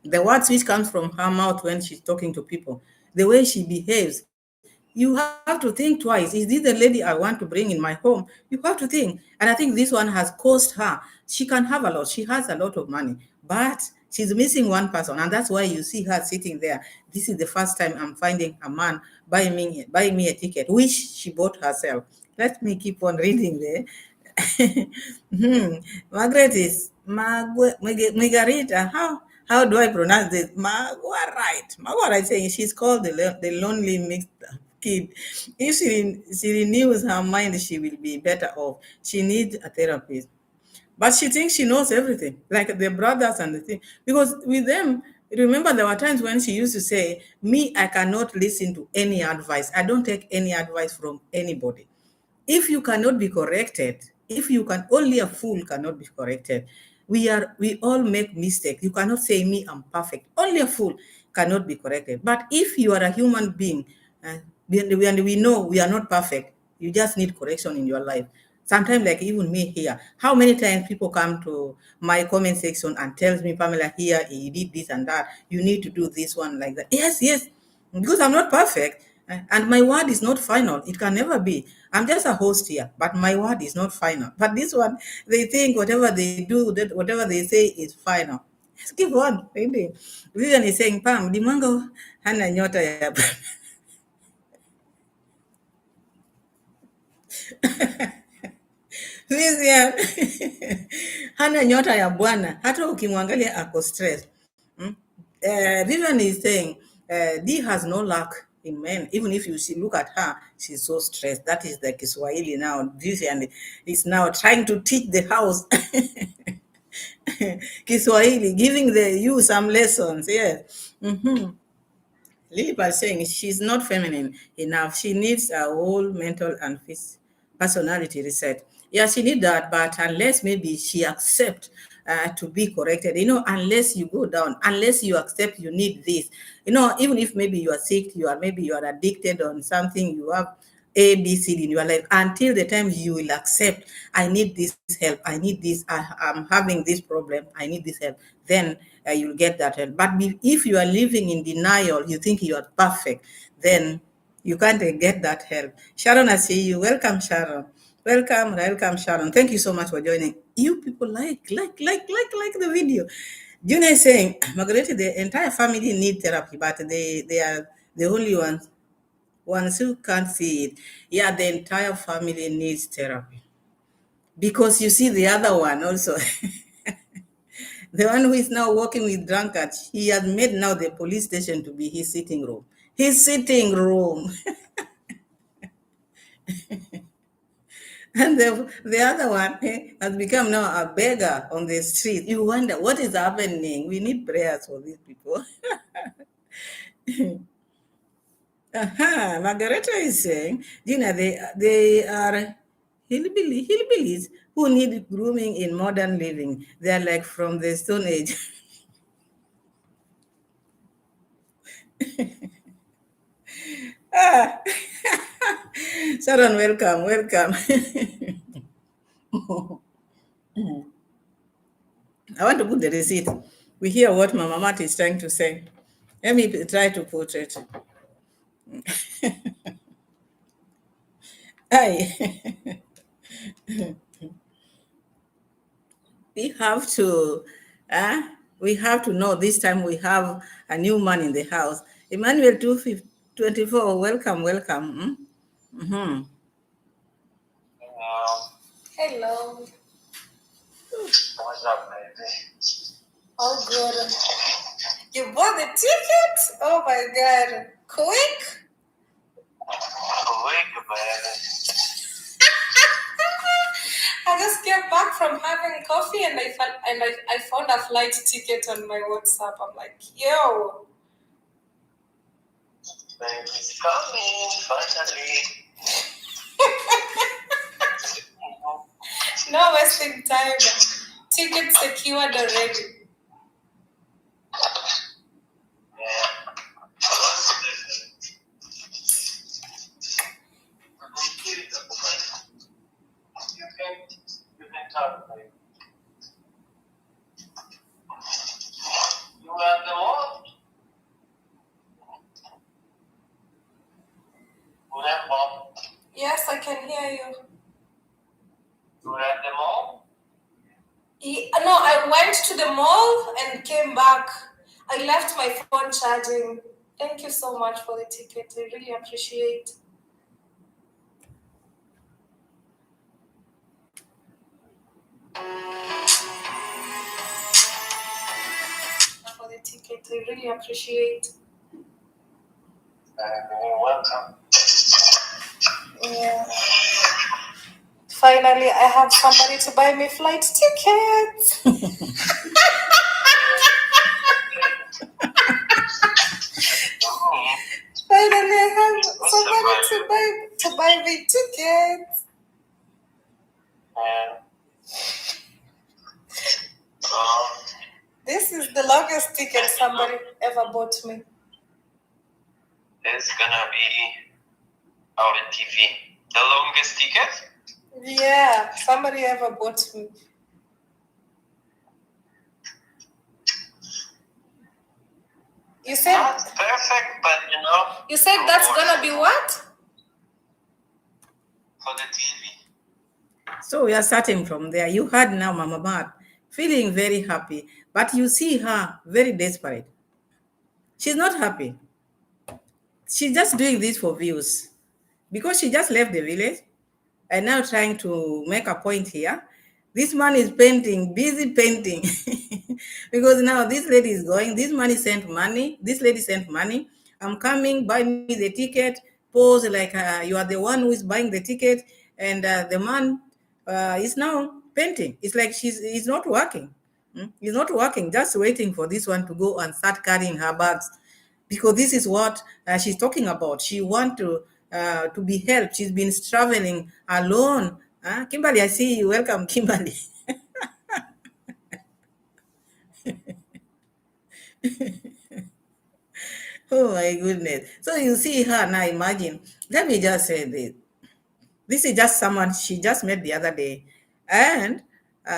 The words which comes from her mouth when she's talking to people, the way she behaves, you have to think twice. Is this the lady I want to bring in my home? You have to think. And I think this one has cost her. She can have a lot. She has a lot of money, but she's missing one person. And that's why you see her sitting there. This is the first time I'm finding a man buying me a ticket, which she bought herself. Let me keep on reading there. Margaret is Margarita. How do I pronounce this? Marguerite saying she's called the lonely mixed kid. If she renews her mind, she will be better off. She needs a therapist. But she thinks she knows everything, like the brothers and the thing. Because with them, Remember, there were times when she used to say, me, I cannot listen to any advice. I don't take any advice from anybody. If you cannot be corrected, if you can, only a fool cannot be corrected. We all make mistakes. You cannot say me, I'm perfect. Only a fool cannot be corrected. But if you are a human being, and we know we are not perfect, you just need correction in your life. Sometimes, like even me here, how many times people come to my comment section and tells me, Pamela, here you did this and that, you need to do this one like that. Yes, yes, because I'm not perfect, and my word is not final. It can never be. I'm just a host here, but my word is not final. But this one, they think whatever they do, that whatever they say is final. Let's keep on, really. Vivian is saying, Pam, di Mwango hana nyota ya Vivian hana nyota ya bwana, hata ukimwangalia ako stress. Mm? Vivian is saying, D has no luck in men. Even if you see, look at her, she's so stressed. That is the Kiswahili now. Vivian is now trying to teach the house Kiswahili, giving you some lessons. Yes. Lilipal saying she's not feminine enough. She needs a whole mental and personality reset. Yeah, she need that, but unless maybe she accept to be corrected, unless you go down, unless you accept you need this, even if maybe you are sick, maybe you are addicted on something, you have A, B, C D in your life, until the time you will accept, I need this help, I need this, I'm having this problem, I need this help, then you'll get that help. But if you are living in denial, you think you are perfect, then you can't get that help. Sharon, I see you. Welcome, Sharon. Welcome, Sharon. Thank you so much for joining. You people like the video. Juna is saying, Margaret, the entire family need therapy, but they are the only ones who can't see it. Yeah, the entire family needs therapy. Because you see the other one also, the one who is now working with drunkards, he has made now the police station to be his sitting room. His sitting room. And the other one has become now a beggar on the street. You wonder what is happening. We need prayers for these people. Margareta is saying, Gina, they are hillbillies who need grooming in modern living. They are like from the Stone Age. Sharon, welcome. I want to put the receipt. We hear what Mama Mat is trying to say. Let me try to put it. Hi. we have to uh, we have to know this time we have a new man in the house. Emmanuel 224, welcome. Mm-hmm. Hello. What's up, baby? Oh, good. You bought the ticket? Oh my God! Quick, baby. I just came back from having coffee and I found a flight ticket on my WhatsApp. I'm like, yo. Baby's coming, finally. No wasting time. Ticket secured already. You can talk, baby. You at the mall? Yes, I can hear you. You were at the mall? No, I went to the mall and came back. I left my phone charging. Thank you so much for the ticket. I really appreciate. For the ticket, I really appreciate. You're welcome. Yeah. Finally, I have somebody to buy me flight tickets. to buy me tickets. Yeah. This is the longest ticket somebody ever bought me. It's gonna be on TV. The longest ticket? Yeah, somebody ever bought me. You said Not perfect, but you know. You said that's gonna be what? For the TV. So we are starting from there. You heard now Mama Mat feeling very happy, but you see her very desperate. She's not happy. She's just doing this for views because she just left the village and now trying to make a point here. This man is painting, busy painting, because now this lady is going. This man sent money. This lady sent money. I'm coming. Buy me the ticket. Pose like you are the one who is buying the ticket, and the man is now painting. It's like he's not working. He's not working. Just waiting for this one to go and start carrying her bags, because this is what she's talking about. She want to be helped. She's been traveling alone. Kimberly, I see you. Welcome, Kimberly. Oh my goodness. So you see her now. Imagine. Let me just say this. This is just someone she just met the other day, and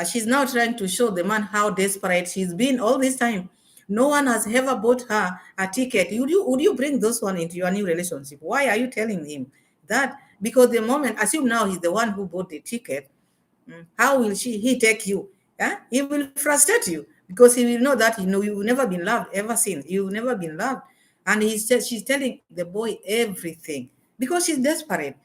she's now trying to show the man how desperate she's been all this time. No one has ever bought her a ticket. Would you bring those one into your new relationship? Why are you telling him that? Because the moment, assume now he's the one who bought the ticket, how will he take you? He will frustrate you because he will know that you've never been loved ever since. You've never been loved. And she's telling the boy everything because she's desperate.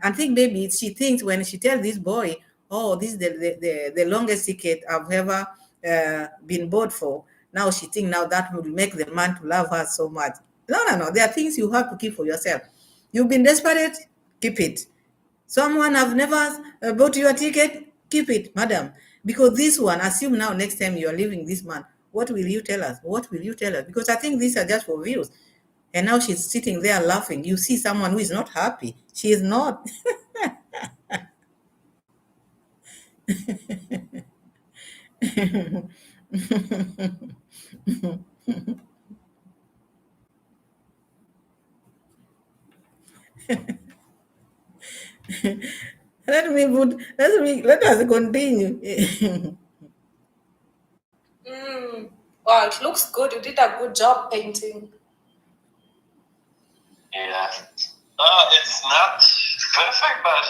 And think maybe she thinks when she tells this boy, oh, this is the longest ticket I've ever been bought for. Now she thinks now that will make the man to love her so much. No. There are things you have to keep for yourself. You've been desperate, keep it. Someone have never bought you a ticket, keep it, madam. Because this one, assume now next time you are leaving this man, what will you tell us? What will you tell us? Because I think these are just for views. And now she's sitting there laughing. You see someone who is not happy. She is not. Let us continue. Wow, it looks good. You did a good job painting. Yeah. It's not perfect, but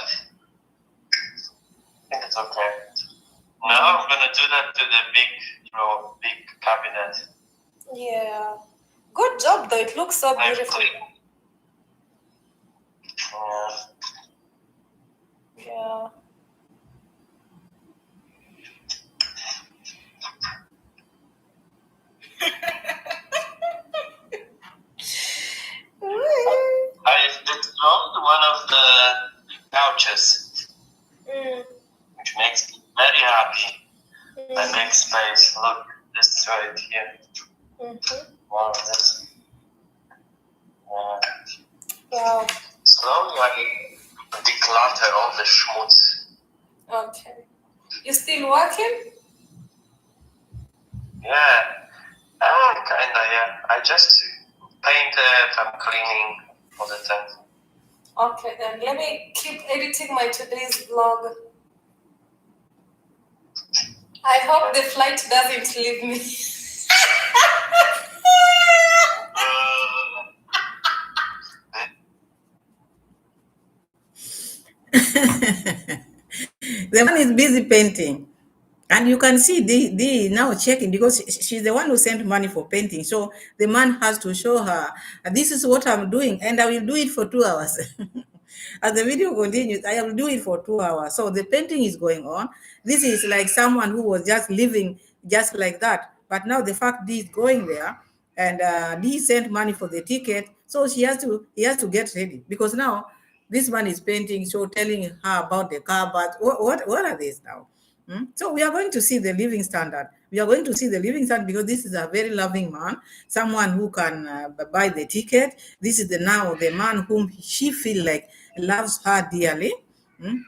I think it's okay. Now I'm gonna do that to the big cabinet. Yeah. Good job, though. It looks so beautiful. Yeah. I destroyed one of the couches, which makes me very happy. I make space. Look, destroyed here. Wow, that's... Wow. Slowly I declutter all the schmutz. Okay. You still working? Yeah. Kinda, yeah. I just painted, I'm cleaning all the time. Okay, then let me keep editing my today's vlog. I hope the flight doesn't leave me. The man is busy painting. And you can see the now checking because she's the one who sent money for painting. So the man has to show her, this is what I'm doing, and I will do it for 2 hours. As the video continues, I will do it for 2 hours. So the painting is going on. This is like someone who was just living just like that. But now the fact he is going there, and he sent money for the ticket, so he has to get ready because now this man is painting, so telling her about the car. But what are these now? So we are going to see the living standard. We are going to see the living standard because this is a very loving man, someone who can buy the ticket. This is now the man whom she feel like loves her dearly.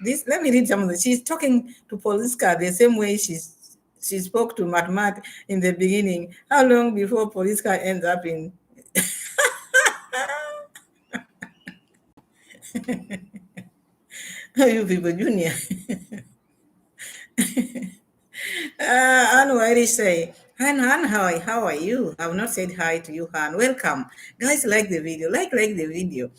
This, let me read some of the. She's talking to Poliska the same way she spoke to Matmat in the beginning. How long before Poliska ends up in? You people, Junior. Anne Irish say, Han, how are you? I've not said hi to you, Han. Welcome. Guys, like the video. Like the video.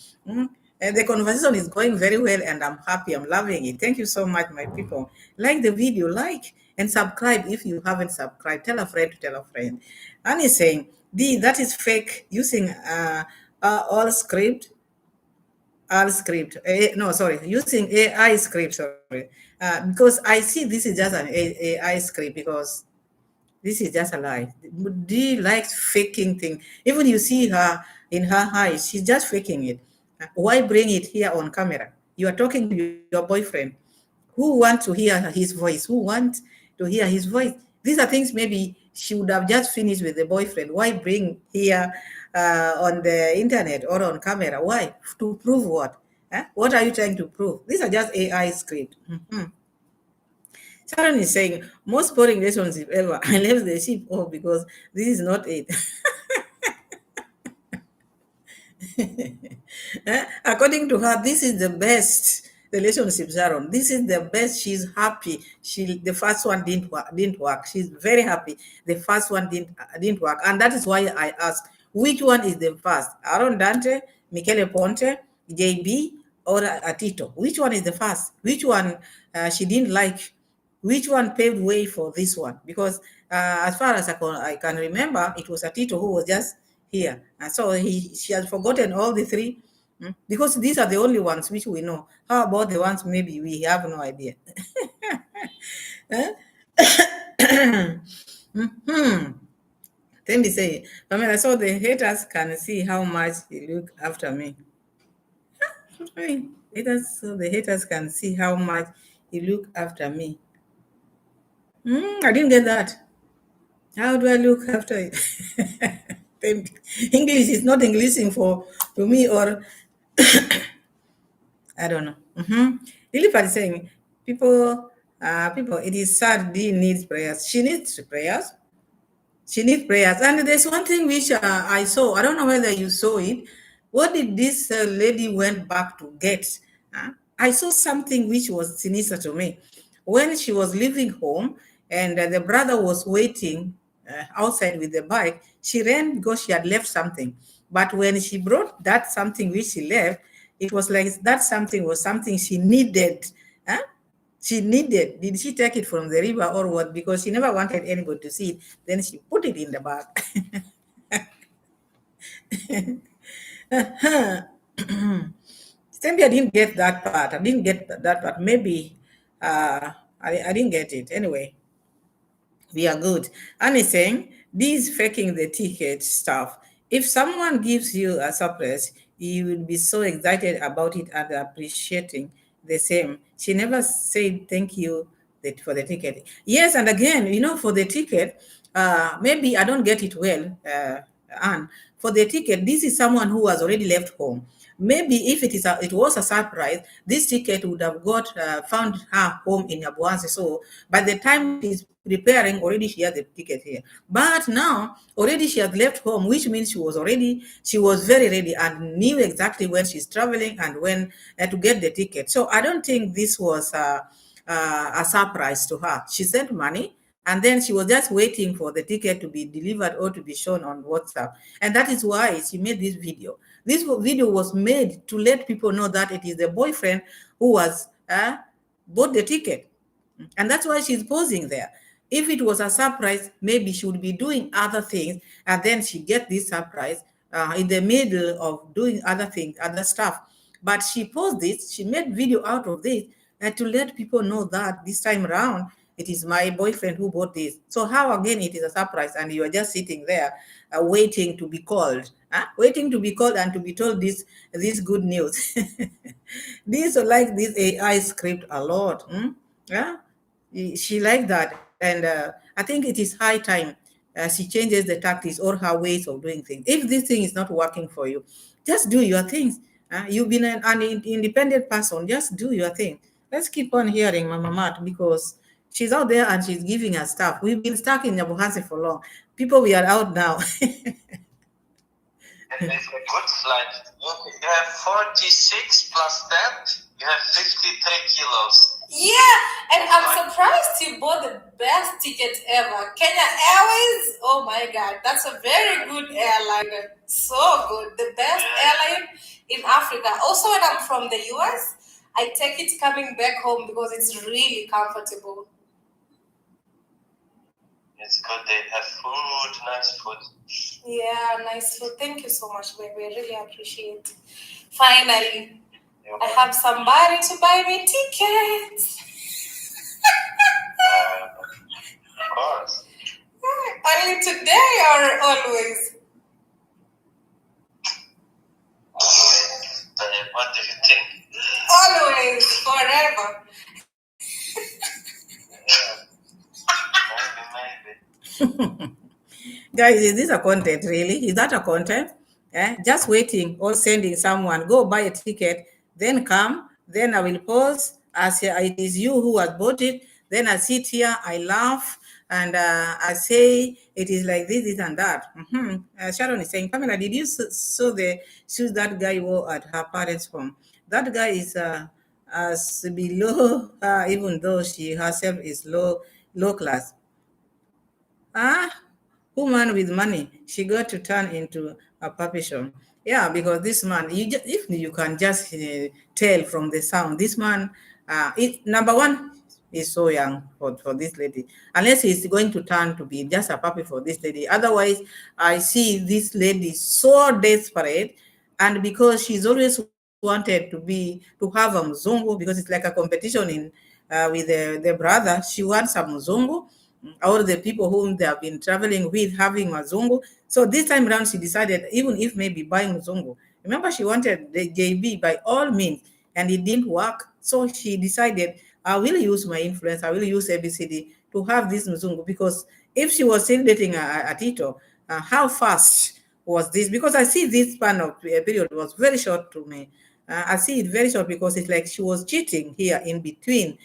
And the conversation is going very well, and I'm happy. I'm loving it. Thank you so much, my people. Like the video, like and subscribe if you haven't subscribed. Tell a friend to tell a friend. Anne is saying, D, that is fake using all script. R script. No, sorry, using AI script. Sorry, because I see this is just an AI script because this is just a lie. D likes faking thing. Even you see her in her eyes, she's just faking it. Why bring it here on camera? You are talking to your boyfriend. Who want to hear his voice? Who want to hear his voice? These are things maybe she would have just finished with the boyfriend. Why bring here on the internet or on camera? Why? To prove what? What are you trying to prove? These are just AI script. Sharon is saying, most boring relationship ever. I left the ship off because this is not it. According to her, this is the best relationship, Sharon. This is the best. She's happy. The first one didn't work. She's very happy. The first one didn't work, and that is why I asked, which one is the first? Aaron Dante, Michele Ponte, JB, or Atito? Which one is the first? Which one she didn't like? Which one paved way for this one? Because as far as I can remember, it was Atito who was just here. And so she has forgotten all the three, because these are the only ones which we know. How about the ones maybe we have no idea? Then they say, Pamela, so the haters can see how much you look after me. So the haters can see how much you look after me. I didn't get that. How do I look after it? English is not Englishing to me, or I don't know. Lily is saying, people, it is sad. Dee needs prayers. She needs prayers. She needs prayers. And there's one thing which I saw. I don't know whether you saw it. What did this lady went back to get? I saw something which was sinister to me. When she was leaving home and the brother was waiting outside with the bike, she ran because she had left something. But when she brought that something which she left, it was like that something was something she needed. She needed. Did she take it from the river or what? Because she never wanted anybody to see it. Then she put it in the bag. Maybe I didn't get that part. I didn't get that part. Maybe I didn't get it. Anyway, we are good. And he's saying, this faking the ticket stuff. If someone gives you a surprise, you will be so excited about it and appreciating the same. She never said thank you for the ticket. Yes, and again, for the ticket, maybe I don't get it well, Anne. For the ticket, this is someone who has already left home. Maybe if it was a surprise, this ticket would have found her home in Abuansi. So by the time she's preparing, already she has the ticket here. But now already she has left home, which means she was very ready and knew exactly when she's traveling and when to get the ticket. So I don't think this was a surprise to her. She sent money, and then she was just waiting for the ticket to be delivered or to be shown on WhatsApp. And that is why she made this video. This video was made to let people know that it is the boyfriend who was bought the ticket. And that's why she's posing there. If it was a surprise, maybe she would be doing other things, and then she get this surprise in the middle of doing other things, other stuff. But she posed this, she made video out of this, and to let people know that this time around, it is my boyfriend who bought this. So how again it is a surprise, and you are just sitting there waiting to be called, waiting to be called and to be told this good news. These are like this AI script a lot. Yeah, she liked that, and I think it is high time she changes the tactics or her ways of doing things. If this thing is not working for you, just do your things. You've been an independent person. Just do your thing. Let's keep on hearing Mama Mat because she's out there and she's giving us stuff. We've been stuck in Nyabuhasi for long. People, we are out now. It's a good slide. You have 46 plus that. You have 53 kilos. Yeah, and I'm surprised you bought the best ticket ever. Kenya Airways, oh my God, that's a very good airline. So good. The best airline in Africa. Also, when I'm from the US, I take it coming back home because it's really comfortable. It's good. They have food, nice food. Yeah, nice food. Thank you so much, baby. I really appreciate it. Finally, I have somebody to buy me tickets. Of course. Only today or always? What do you think? Always, forever. Maybe. Guys, is this a content really? Is that a content? Just waiting or sending someone, go buy a ticket, then come, then I will pause as it is you who has bought it. Then I sit here, I laugh, and I say it is like this and that. Sharon is saying, Pamela, did you saw the shoes that guy wore at her parents' home? That guy is as below her, even though she herself is low class. Woman with money, she got to turn into a puppy show. Yeah, because this man, if you can just tell from the sound, this man, number one, is so young for this lady. Unless he's going to turn to be just a puppy for this lady. Otherwise, I see this lady so desperate, and because she's always wanted to have a mzungu, because it's like a competition in with the brother. She wants a mzungu, all the people whom they have been traveling with having Mazungu. So this time around, she decided, even if maybe buying Mazungu, remember she wanted the JB by all means, and it didn't work. So she decided, I will use my influence, I will use ABCD to have this Mazungu, because if she was still dating a Tito, how fast was this? Because I see this span of period was very short to me. I see it very short because it's like she was cheating here in between.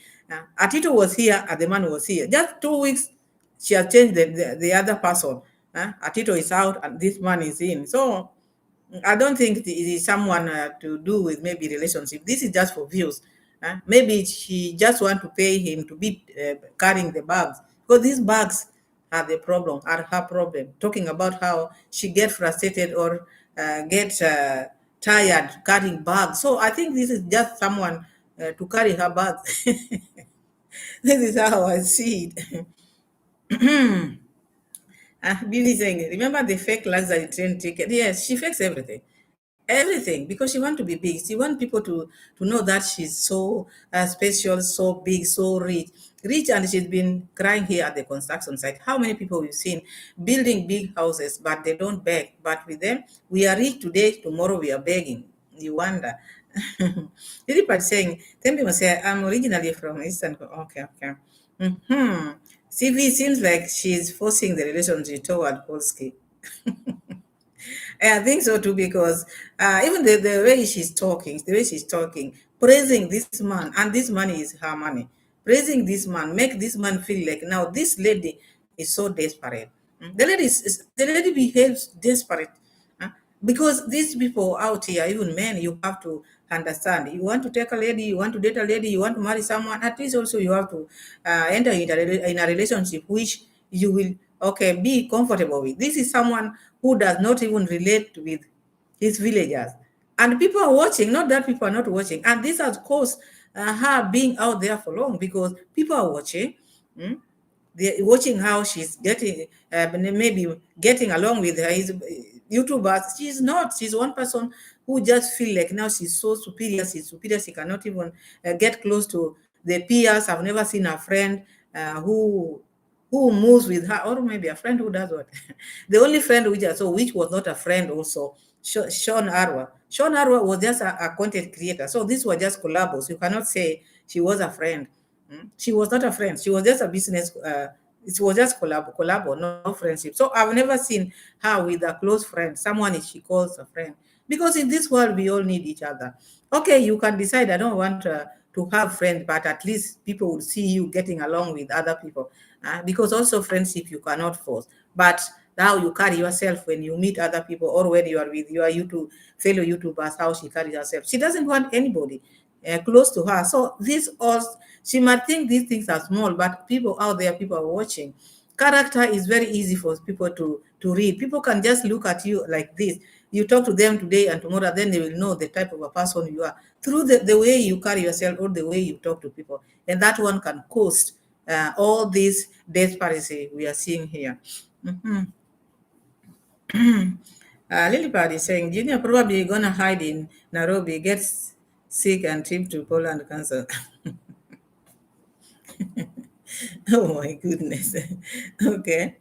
Atito was here and the man was here. Just 2 weeks, she has changed the other person. Atito is out and this man is in. So I don't think it is someone to do with maybe relationship. This is just for views. Maybe she just want to pay him to be carrying the bags, because these bags are the problem, are her problem. Talking about how she get frustrated or get tired carrying bags. So I think this is just someone to carry her bags. This is how I see it. Billy saying, remember the fake luxury train ticket? Yes, she fakes everything. Everything, because she wants to be big. She wants people to know that she's so special, so big, so rich, and she's been crying here at the construction site. How many people we've seen building big houses, but they don't beg? But with them, we are rich today, tomorrow we are begging. You wonder. Lilipad saying, Tembi must say, I'm originally from Eastern. Okay. CV seems like she's forcing the relationship toward Polski. I think so too, because even the way she's talking, praising this man, and this money is her money, praising this man, make this man feel like now this lady is so desperate. The lady behaves desperate. uh, because these people out here, even men, you have to understand. You want to take a lady, you want to date a lady, you want to marry someone. At least also you have to enter in a relationship which you will be comfortable with. This is someone who does not even relate with his villagers, and people are watching. Not that people are not watching, and this has caused her being out there for long, because people are watching. They're watching how she's getting, maybe getting along with her YouTubers. She's not. She's one person who just feel like now she's so superior. She's superior. She cannot even get close to the peers. I've never seen a friend who moves with her, or maybe a friend who does what. The only friend which was not a friend also, Sean Arwa. Sean Arwa was just a content creator. So these were just collabos. You cannot say she was a friend. She was not a friend. She was just a business. It was just collabo, no friendship. So I've never seen her with a close friend, someone she calls a friend. Because in this world, we all need each other. Okay, you can decide, I don't want to have friends, but at least people will see you getting along with other people. Because also friendship, you cannot force. But how you carry yourself when you meet other people or when you are with your YouTube fellow YouTubers, how she carries herself. She doesn't want anybody close to her. So this all, she might think these things are small, but people out there, people are watching. Character is very easy for people to read. People can just look at you like this. You talk to them today and tomorrow, then they will know the type of a person you are through the way you carry yourself or the way you talk to people. And that one can cause all this desperation we are seeing here. Mhm. Lilipad is saying Junior probably gonna hide in Nairobi, gets sick and trip to Poland cancel. Oh my goodness. Okay.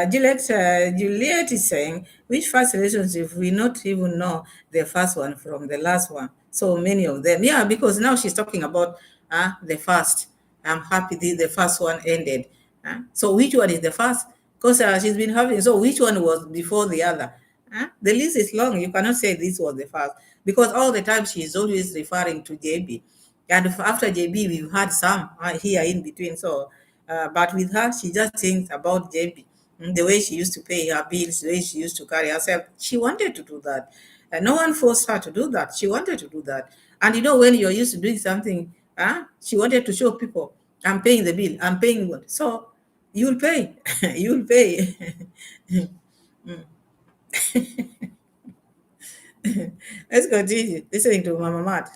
Juliet is saying, which first relationship we not even know the first one from the last one? So many of them. Yeah, because now she's talking about the first. I'm happy the first one ended. So which one is the first? Because she's been having, so which one was before the other? The list is long. You cannot say this was the first because all the time she is always referring to JB. And after JB, we've had some here in between. So, but with her, she just thinks about JB, the way she used to pay her bills, the way she used to carry herself. She wanted to do that. And no one forced her to do that. She wanted to do that. And you know, when you're used to doing something, she wanted to show people, I'm paying the bill, I'm paying one. So you'll pay, you'll pay. Let's continue listening to Mama Matt.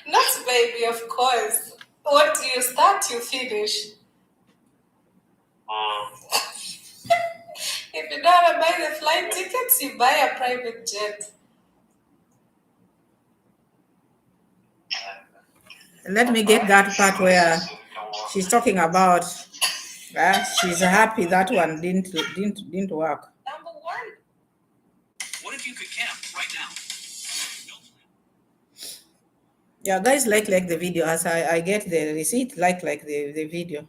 Not baby, of course. What you start, you finish. If you don't want to buy the flight tickets, you buy a private jet. Let me get that part where she's talking about she's happy that one didn't work. Number one. What if you could camp right now? Yeah, guys, like the video as I get the receipt, like the video.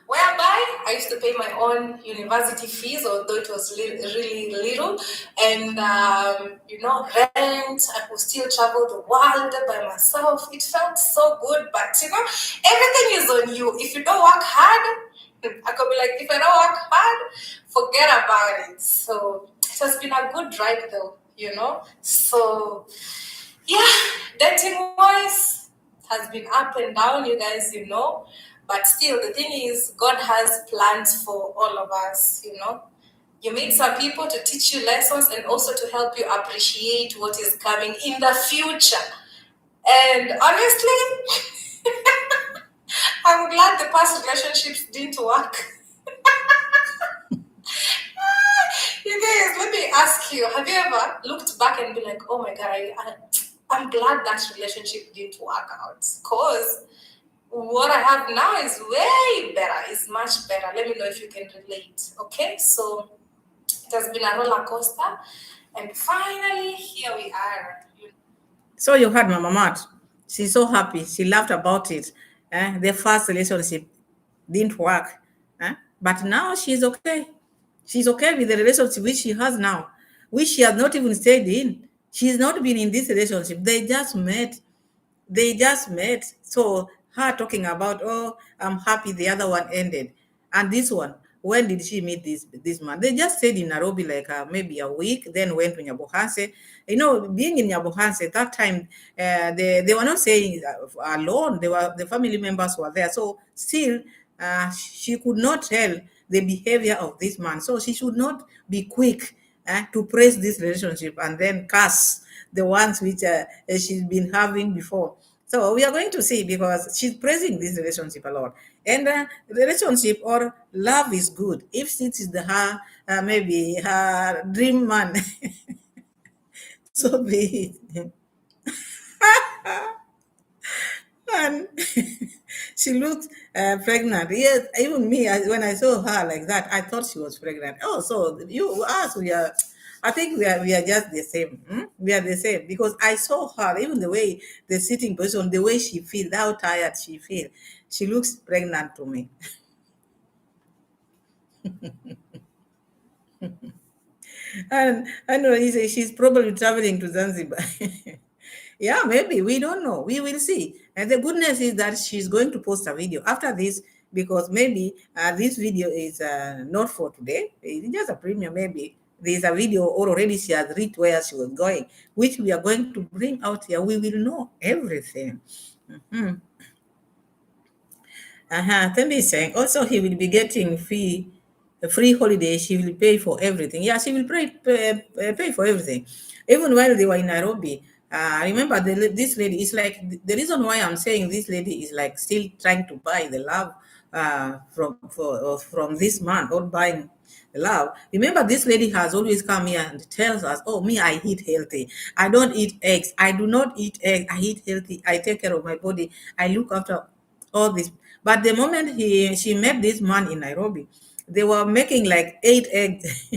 Whereby I used to pay my own university fees, although it was really little, and rent. I could still travel the world by myself. It felt so good, but everything is on you. If you don't work hard, I could be like, if I don't work hard, forget about it. So it has been a good ride, though. So yeah, dating wise has been up and down, you guys, but still the thing is God has plans for all of us. You meet some people to teach you lessons and also to help you appreciate what is coming in the future. And honestly, I'm glad the past relationships didn't work. You guys, let me ask you, have you ever looked back and been like, oh my God, I'm glad that relationship didn't work out? Because what I have now is way better, is much better. Let me know if you can relate, okay? So it has been a roller coaster, and finally, here we are. So you heard Mama Matt. She's so happy. She laughed about it. Their first relationship didn't work. But now she's okay. She's okay with the relationship which she has now, which she has not even stayed in. She's not been in this relationship. They just met. So her talking about, oh, I'm happy the other one ended. And this one, when did she meet this man? They just stayed in Nairobi like maybe a week, then went to Nyabohanse. Being in Nyabohanse, that time, they were not staying alone. The family members were there. So still, she could not tell the behavior of this man. So she should not be quick to praise this relationship and then curse the ones which she's been having before. So we are going to see, because she's praising this relationship a lot. And relationship or love is good. If it is her, maybe her dream man, so be it. And she looked pregnant. Yes, even me, when I saw her like that, I thought she was pregnant. Oh, so you, us, we are. I think we are just the same. We are the same because I saw her, even the way the sitting position, the way she feels, how tired she feels. She looks pregnant to me. And I know he said she's probably traveling to Zanzibar. Yeah, maybe. We don't know. We will see. And the goodness is that she's going to post a video after this because maybe this video is not for today. It's just a premium, maybe. There's a video already she has reached where she was going, which we are going to bring out here. We will know everything. Mhm. Thembi is saying also he will be getting a free holiday. She will pay for everything. Yeah, she will pay for everything. Even while they were in Nairobi, I remember this lady is like the reason why I'm saying this lady is like still trying to buy the love from this man or buying the love. Remember, this lady has always come here and tells us, "Oh, me, I eat healthy. I don't eat eggs. I do not eat eggs. I eat healthy. I take care of my body. I look after all this." But the moment she met this man in Nairobi, they were making like 8 eggs.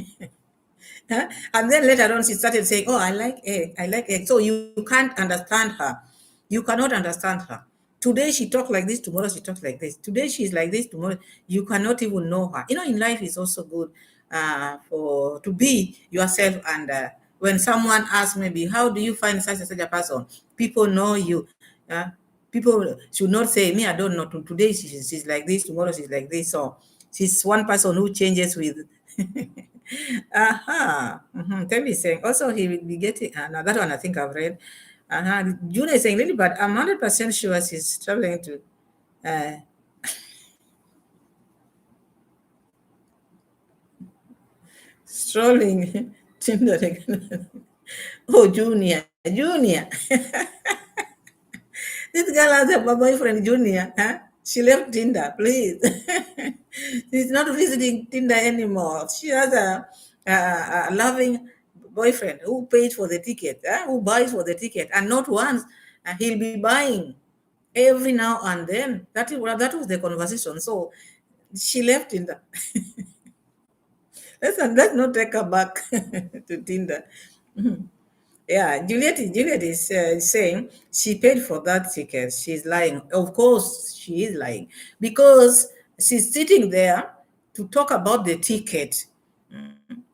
Huh? And then later on, she started saying, "Oh, I like egg. I like egg." So you can't understand her. You cannot understand her. Today she talk like this. Tomorrow she talks like this. Today she's like this. Tomorrow you cannot even know her. In life it's also good for to be yourself. And when someone asks, maybe, how do you find such a person? People know you. Uh, People should not say, "Me, I don't know. Today she's like this. Tomorrow she's like this." So she's one person who changes with. Tell is saying also he will be getting that one. I think I've read. June is saying really, but I'm 100% sure she's traveling to uh, strolling Tinder again. Oh, Junior. This girl has a boyfriend, Junior. Huh? She left Tinder, please. She's not visiting Tinder anymore. She has a loving boyfriend who paid for the ticket, who buys for the ticket, and not once. He'll be buying every now and then. That was the conversation. So she left Tinder. Let's not take her back to Tinder. Yeah, Juliet is saying she paid for that ticket. She's lying. Of course, she is lying because she's sitting there to talk about the ticket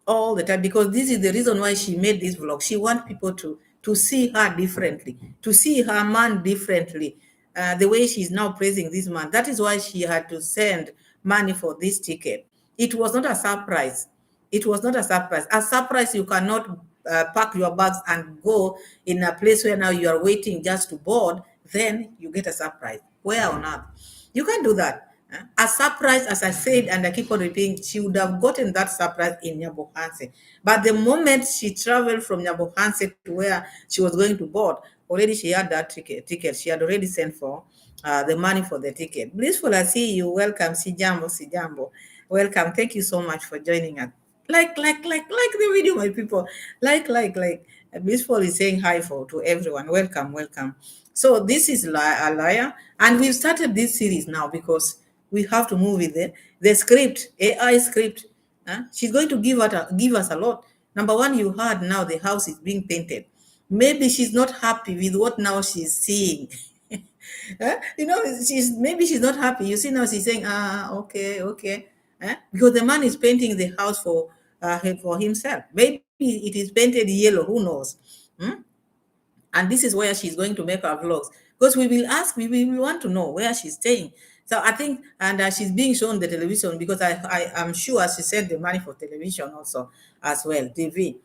all the time because this is the reason why she made this vlog. She wants people to see her differently, to see her man differently. The way she's now praising this man. That is why she had to send money for this ticket. It was not a surprise. It was not a surprise. A surprise, you cannot pack your bags and go in a place where now you are waiting just to board. Then you get a surprise. Where on earth? You can't do that. A surprise, as I said, and I keep on repeating, she would have gotten that surprise in Nyabohanse. But the moment she traveled from Nyabohanse to where she was going to board, already she had that ticket. She had already sent for the money for the ticket. Blissful, I see you. Welcome. Sijambo. Welcome. Thank you so much for joining us. Like the video, my people. Like. Blissful is saying hi to everyone. Welcome. So this is a liar, and we've started this series now because we have to move with the script, AI script. She's going to give us a lot. Number one, you heard now the house is being painted. Maybe she's not happy with what now she's seeing. She's not happy. You see now she's saying, okay. Because the man is painting the house for himself. Maybe it is painted yellow. Who knows? And this is where she's going to make her vlogs because we will want to know where she's staying. So I think, and she's being shown the television because I am sure she sent the money for television also as well, TV.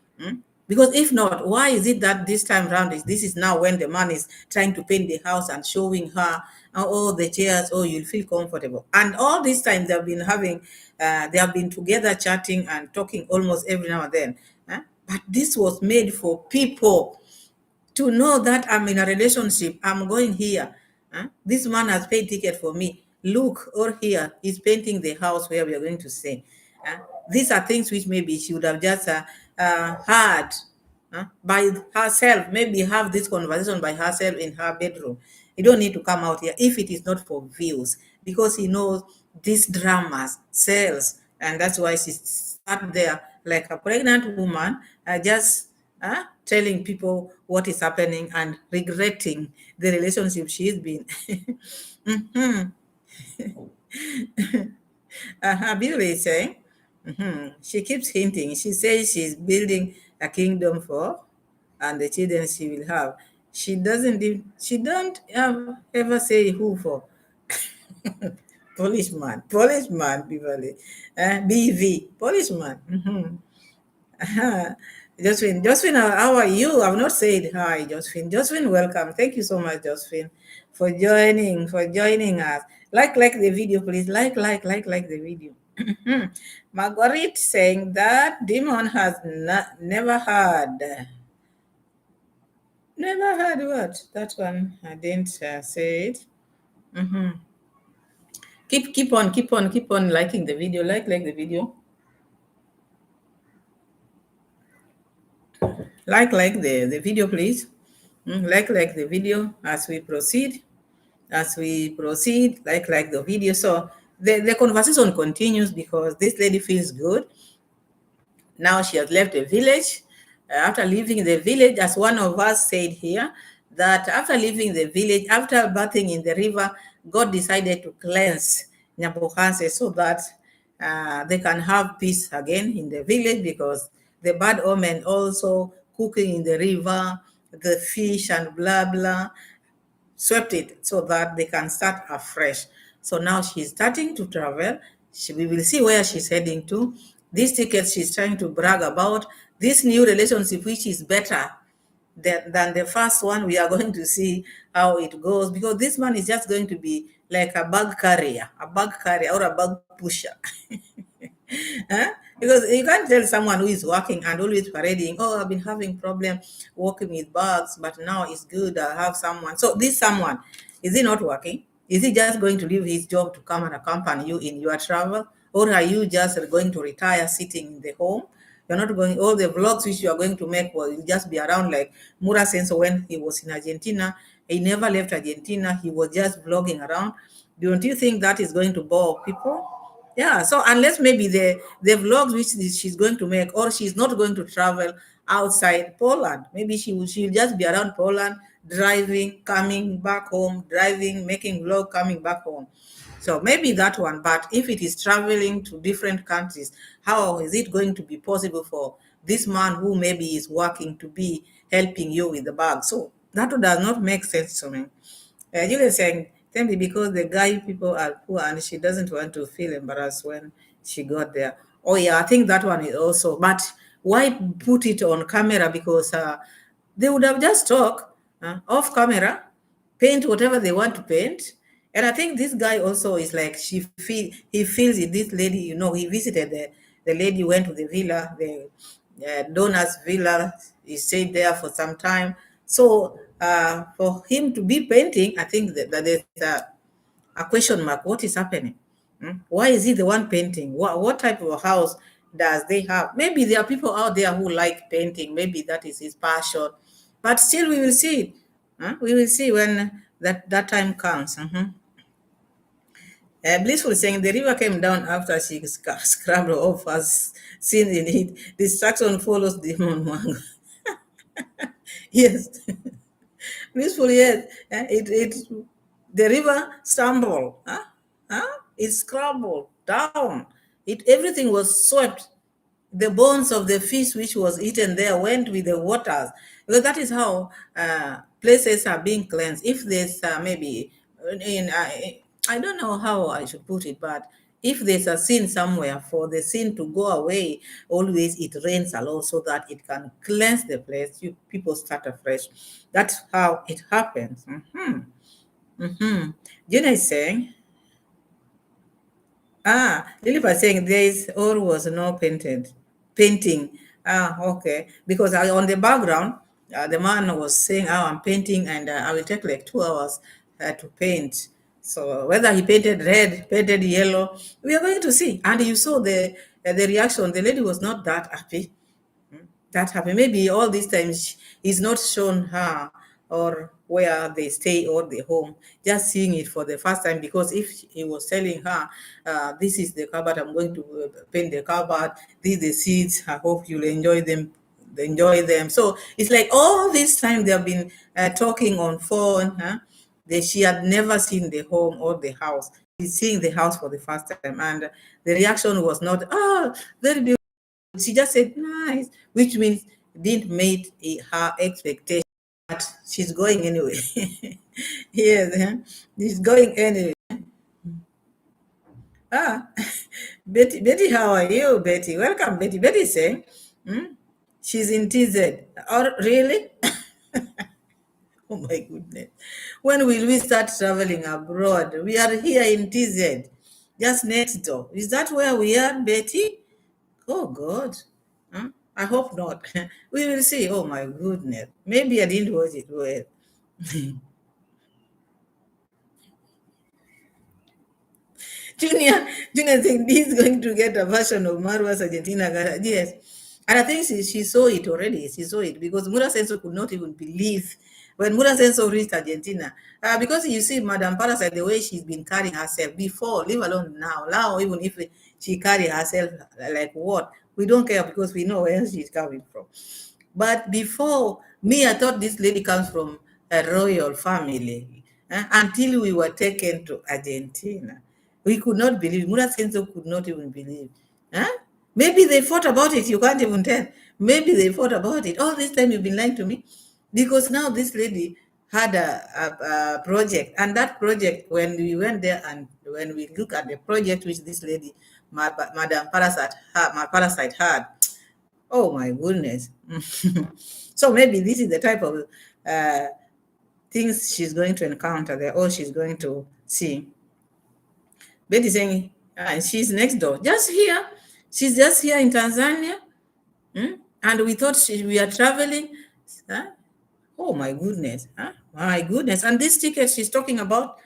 Because if not, why is it that this time round this is now when the man is trying to paint the house and showing her the chairs, you'll feel comfortable. And all this time they have been together chatting and talking almost every now and then. But this was made for people to know that I'm in a relationship. I'm going here. This man has paid ticket for me. Look, or here, he's painting the house where we are going to stay. These are things which maybe she would have just heard by herself, maybe have this conversation by herself in her bedroom. You don't need to come out here if it is not for views, because he knows these dramas sells, and that's why she sat there like a pregnant woman, just telling people what is happening and regretting the relationship she's been. Mhm. Bill is saying, she keeps hinting. She says she's building a kingdom for, and the children she will have. She doesn't. She don't ever say who for. Policeman, Beverly, BV, policeman. Josephine, how are you? I've not said hi, Josephine. Josephine, welcome. Thank you so much, Josephine, for joining us. Like the video, please. Like the video. Marguerite saying that Demon has never heard. Never heard what? That one I didn't say it. Keep on liking the video. Like the video. Like the video, please. Like the video as we proceed. Like the video. So the conversation continues because this lady feels good. Now she has left the village. After leaving the village, as one of us said here, that after leaving the village, after bathing in the river, God decided to cleanse Nyabohanse so that they can have peace again in the village, because the bad omen also cooking in the river, the fish and blah blah, swept it so that they can start afresh. So now she's starting to travel. We will see where she's heading to. These tickets she's trying to brag about, this new relationship, which is better than the first one. We are going to see how it goes, because this man is just going to be like a bag carrier or a bag pusher. Huh? Because you can't tell someone who is working and always parading, oh, I've been having problem working with bags, but now it's good, I have someone. So this someone, is he not working? Is he just going to leave his job to come and accompany you in your travel? Or are you just going to retire sitting in the home? You're not going, all the vlogs which you are going to make will just be around like Mura Senso when he was in Argentina. He never left Argentina. He was just vlogging around. Don't you think that is going to bore people? Yeah, so unless maybe the vlogs which she's going to make, or she's not going to travel outside Poland, maybe she'll just be around Poland, driving, coming back home, driving, making vlog, coming back home. So maybe that one. But if it is traveling to different countries, how is it going to be possible for this man who maybe is working to be helping you with the bag? So that does not make sense to me. You were saying, tell me, because the guy people are poor and she doesn't want to feel embarrassed when she got there. Oh yeah, I think that one is also. But why put it on camera? Because they would have just talked off camera, paint whatever they want to paint. And I think this guy also is like, he feels it. This lady, he visited the lady, went to the villa, the donor's villa. He stayed there for some time. So for him to be painting, I think that there's a question mark. What is happening? Why is he the one painting? What type of house does they have? Maybe there are people out there who like painting. Maybe that is his passion. But still, we will see. We will see when that time comes. Blissful saying the river came down after she scrubbed off as seen in it. Distraction follows demon Mwango. Yes. Blissful, yes. The river stumbled. It scrambled down. Everything was swept. The bones of the fish which was eaten there went with the waters. Because that is how places are being cleansed. If there's maybe I don't know how I should put it, but if there's a sin somewhere, for the sin to go away, always it rains a lot so that it can cleanse the place. People start afresh. That's how it happens. Gina is saying, Lily was saying there is or was no painting. Okay. Because on the background, the man was saying, I'm painting and I will take like 2 hours to paint. So whether he painted red, painted yellow, we are going to see. And you saw the reaction. The lady was not that happy. Maybe all these times he's not shown her, or where they stay or the home, just seeing it for the first time. Because if he was telling her, this is the cupboard, I'm going to paint the cupboard, these the seeds, I hope you'll enjoy them. So it's like all this time they have been talking on phone. She had never seen the home or the house. She's seeing the house for the first time, and the reaction was not, oh, very beautiful. She just said nice, which means didn't meet her expectation. But she's going anyway. Yes, she's going anyway. Ah, Betty, how are you, Betty? Welcome, Betty. Betty saying, she's in TZ. Oh, really? Oh my goodness. When will we start traveling abroad? We are here in TZ, just next door. Is that where we are, Betty? Oh God. Huh? I hope not. We will see. Oh my goodness. Maybe I didn't watch it well. Junior think he's going to get a version of Marwa's Argentina garage. Yes. And I think she saw it already. She saw it because Mura Senso could not even believe when Mura Senso reached Argentina. Because you see, Madame Parasite, the way she's been carrying herself before, leave alone now. Now, even if she carry herself like what, we don't care because we know where she's coming from. But before me, I thought this lady comes from a royal family until we were taken to Argentina. We could not believe. Mura Senso could not even believe. Huh? Maybe they fought about it. You can't even tell. Maybe they fought about it. All this time you've been lying to me. Because now this lady had a project. And that project, when we went there and when we look at the project which this lady, Madame Parasite had, oh my goodness. So maybe this is the type of things she's going to encounter there or she's going to see. Betty saying, and she's next door, just here. She's just here in Tanzania. And we thought we are traveling. Huh? Oh my goodness. Huh? My goodness. And this ticket she's talking about,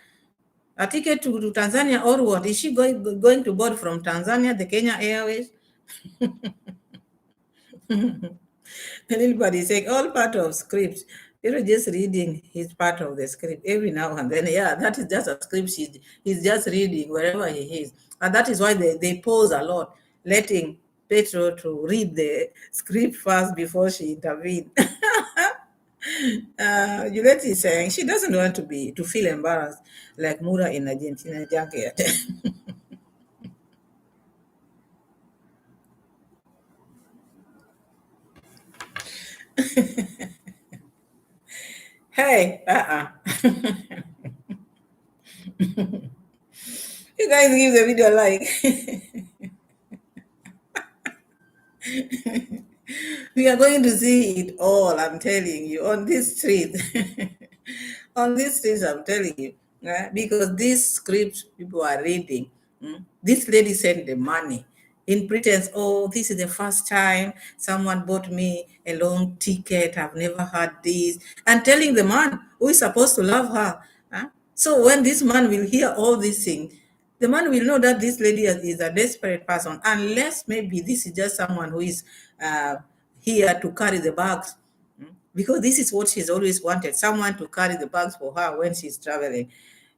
a ticket to Tanzania or what? Is she going to board from Tanzania, the Kenya Airways? Everybody saying all part of script. You're just reading his part of the script every now and then. Yeah, that is just a script. He's just reading wherever he is. And that is why they pause a lot, letting Petro to read the script first before she intervened. Juliet is saying she doesn't want to feel embarrassed like Mura in Argentina jacket. Hey, you guys give the video a like. We are going to see it all, I'm telling you, on this street. On this street, I'm telling you. Because this script people are reading, this lady sent the money in pretense, oh, this is the first time someone bought me a long ticket. I've never had this. And telling the man who is supposed to love her. So when this man will hear all these things, the man will know that this lady is a desperate person, unless maybe this is just someone who is here to carry the bags. Because this is what she's always wanted, someone to carry the bags for her when she's traveling.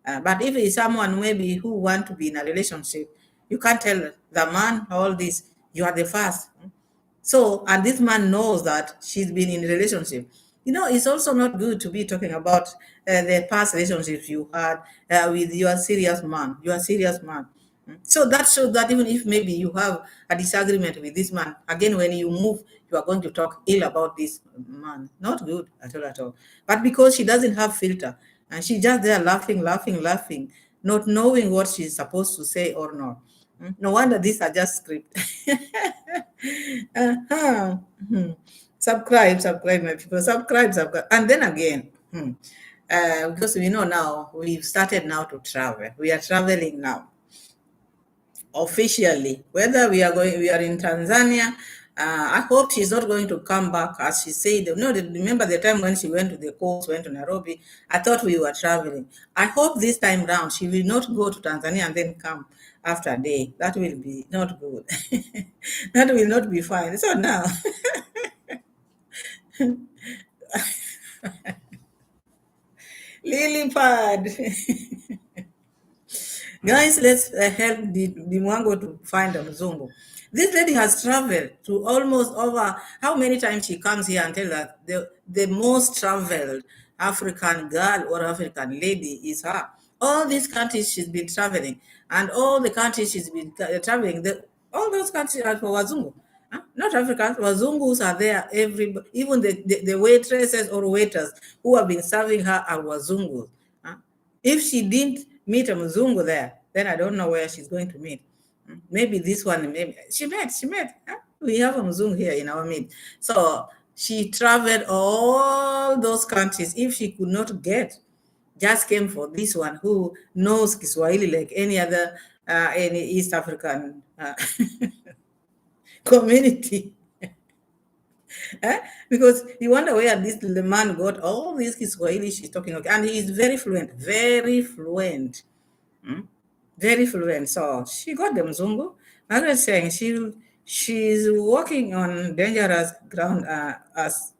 But if it's someone maybe who want to be in a relationship, you can't tell the man all this, you are the first. So, and this man knows that she's been in a relationship. It's also not good to be talking about the past relationships you had with your serious man. You are serious man. So that shows that even if maybe you have a disagreement with this man, again, when you move, you are going to talk ill about this man. Not good at all, at all. But because she doesn't have filter, and she's just there laughing, not knowing what she's supposed to say or not. No wonder these are just script. Uh-huh. Subscribe, my people. Subscribe. And then again, because we know now, we've started now to travel. We are traveling now. Officially, whether we are in Tanzania. I hope she's not going to come back, as she said. No, remember the time when she went to the coast, went to Nairobi. I thought we were traveling. I hope this time round she will not go to Tanzania and then come after a day. That will be not good. That will not be fine. So now, Lily pad. Guys, let's help the Mwango to find a Mzungu. This lady has traveled to almost over, how many times she comes here and tells us the most traveled African girl or African lady is her. All these countries she's been traveling, and all the countries she's been traveling, all those countries are for Wazungu. Huh? Not Africans, Wazungus are there. Even the waitresses or waiters who have been serving her are Wazungus. Huh? If she didn't meet a Mzungu there, then I don't know where she's going to meet. Maybe this one, maybe she met. Huh? We have a Mzungu here in our midst. So she traveled all those countries. If she could not get, just came for this one who knows Kiswahili like any other, any East African community. Because you wonder where the man got all this Kiswahili she's talking about. And he is very fluent. Very fluent. So she got the Mzungu. Margaret saying she's walking on dangerous ground as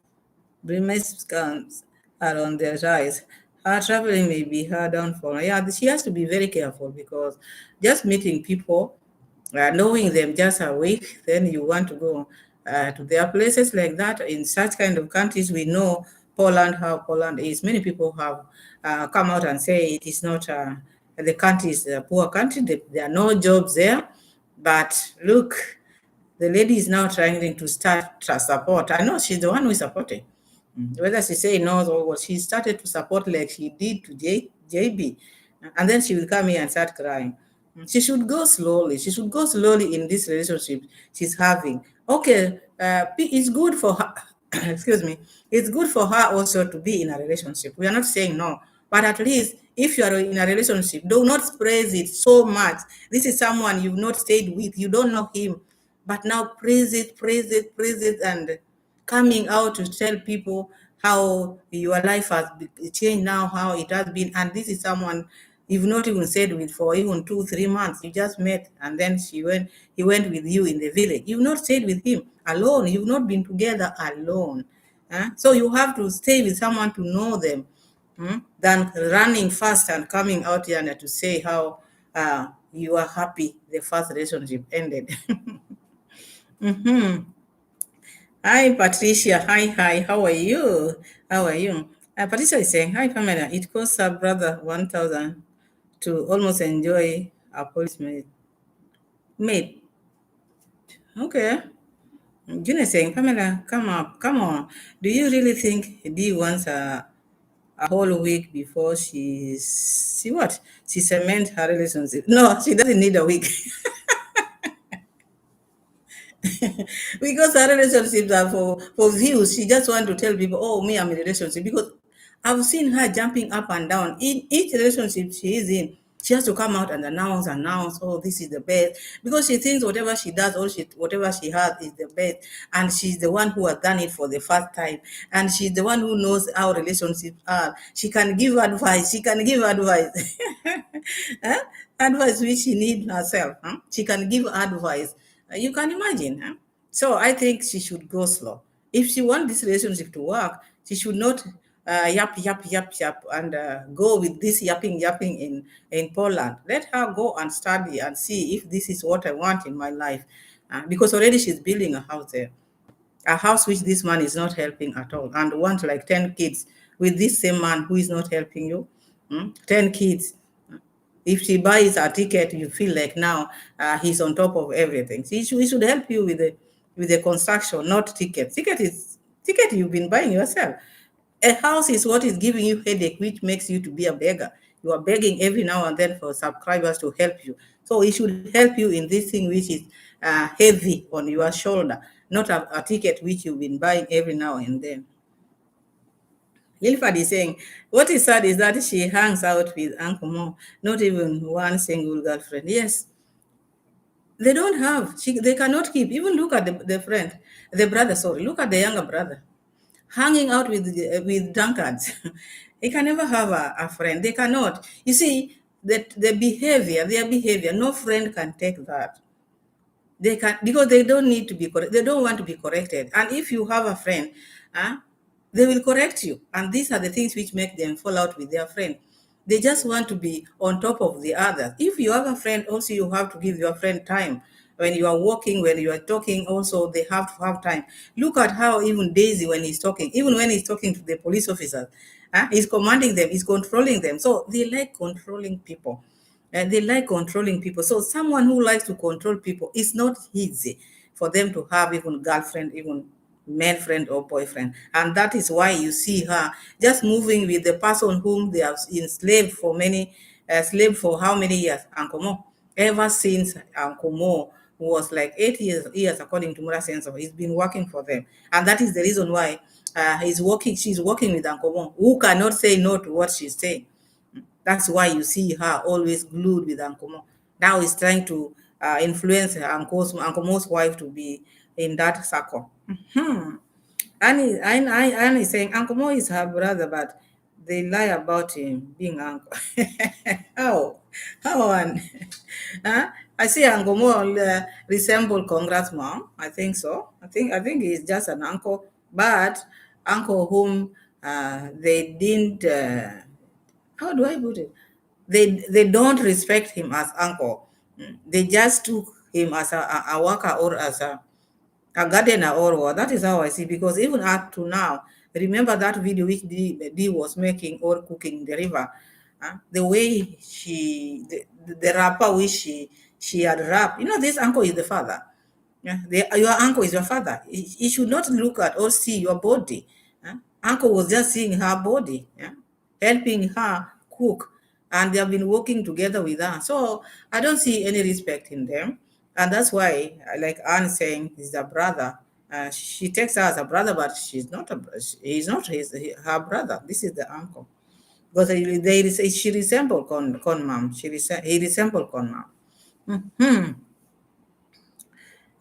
Burmese scans are on their rise. Her traveling may be her downfall. Yeah, she has to be very careful because just meeting people, knowing them just a week, then you want to go to their places like that. In such kind of countries, we know Poland, how Poland is. Many people have come out and say it is not, the country is a poor country. There are no jobs there. But look, the lady is now trying to start support. I know she's the one who is supporting. Whether she say no or what, she started to support like she did to JB. And then she will come here and start crying. She should go slowly. She should go slowly in this relationship she's having. Okay, it's good for her. Excuse me. It's good for her also to be in a relationship. We are not saying no. But at least if you are in a relationship, do not praise it so much. This is someone you've not stayed with. You don't know him. But now praise it, and coming out to tell people how your life has changed now, how it has been. And this is someone you've not even stayed with for even 2-3 months. You just met, and then he went with you in the village. You've not stayed with him alone. You've not been together alone. So you have to stay with someone to know them, than running fast and coming out here and to say how you are happy the first relationship ended. Hi, Patricia. Hi. How are you? Patricia is saying, hi, Pamela. It costs her brother 1,000 to almost enjoy a policeman mate. Okay. June is saying, Pamela, come on. Do you really think Dee wants a whole week before she cements her relationship? No, she doesn't need a week. Because her relationships are for views. She just want to tell people, oh, me, I'm in a relationship. Because I've seen her jumping up and down. In each relationship she is in, she has to come out and announce, oh, this is the best. Because she thinks whatever she does or whatever she has is the best. And she's the one who has done it for the first time. And she's the one who knows how relationships are. She can give advice. Advice which she needs herself. She can give advice. You can imagine. So I think she should go slow. If she wants this relationship to work, she should not yap, and go with this yapping in Poland. Let her go and study and see if this is what I want in my life. Because already she's building a house there. A house which this man is not helping at all, and want like 10 kids with this same man who is not helping you. 10 kids. If she buys a ticket, you feel like now he's on top of everything. He should help you with the construction, not ticket. Ticket you've been buying yourself. A house is what is giving you headache, which makes you to be a beggar. You are begging every now and then for subscribers to help you. So it should help you in this thing which is heavy on your shoulder, not a ticket which you've been buying every now and then. Ilfad is saying, what is sad is that she hangs out with Uncle Mo, not even one single girlfriend. Yes, they don't have, they cannot keep. Even look at the brother, look at the younger brother. Hanging out with drunkards. He can never have a friend. They cannot. You see, their behavior, no friend can take that. They can, because they don't need to be correct. They don't want to be corrected. And if you have a friend, they will correct you. And these are the things which make them fall out with their friend. They just want to be on top of the others. If you have a friend, also you have to give your friend time. When you are walking, when you are talking, also they have to have time. Look at how even Daisy, when he's talking, even when he's talking to the police officers, he's commanding them, he's controlling them. So they like controlling people. They like controlling people. So someone who likes to control people, it's not easy for them to have even girlfriend, even man friend or boyfriend. And that is why you see her just moving with the person whom they have enslaved for many, slave for how many years? Uncle Mo. Ever since Uncle Mo was like 8 years according to Mura Sensor, he's been working for them. And that is the reason why she's working with Uncle Mo, who cannot say no to what she's saying. That's why you see her always glued with Uncle Mo. Now he's trying to influence her Uncle Mo's wife to be in that circle. Annie is saying Uncle Mo is her brother, but they lie about him being uncle. How? How on? Huh? I see Uncle Mo resemble Congrats mom. I think so. I think he's just an uncle, but uncle whom they didn't. How do I put it? They don't respect him as uncle. They just took him as a worker or as a gardener or what. That is how I see. Because even up to now, remember that video which D was making or cooking in the river. The way the rapper which she had rapped. You know, this uncle is the father. Yeah, your uncle is your father. He should not look at or see your body. Uncle was just seeing her body, helping her cook, and they have been working together with her. So I don't see any respect in them, and that's why, like Anne saying, he's a brother. She takes her as a brother, but he's not her brother. This is the uncle because she resembled con mom. He resembled con mom.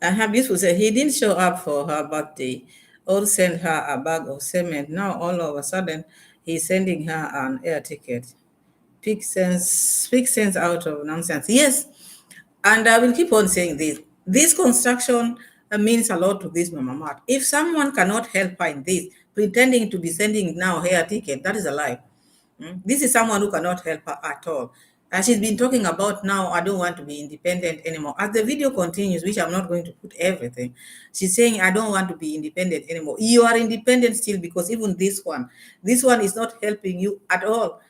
And her beautiful said he didn't show up for her birthday or send her a bag of cement. Now all of a sudden he's sending her an air ticket. Speak sense out of nonsense. Yes, and I will keep on saying this. This construction means a lot to this Mama Mart. If someone cannot help her in this, pretending to be sending now her a ticket, that is a lie. This is someone who cannot help her at all. And she's been talking about now, I don't want to be independent anymore. As the video continues, which I'm not going to put everything, she's saying, I don't want to be independent anymore. You are independent still because even this one is not helping you at all.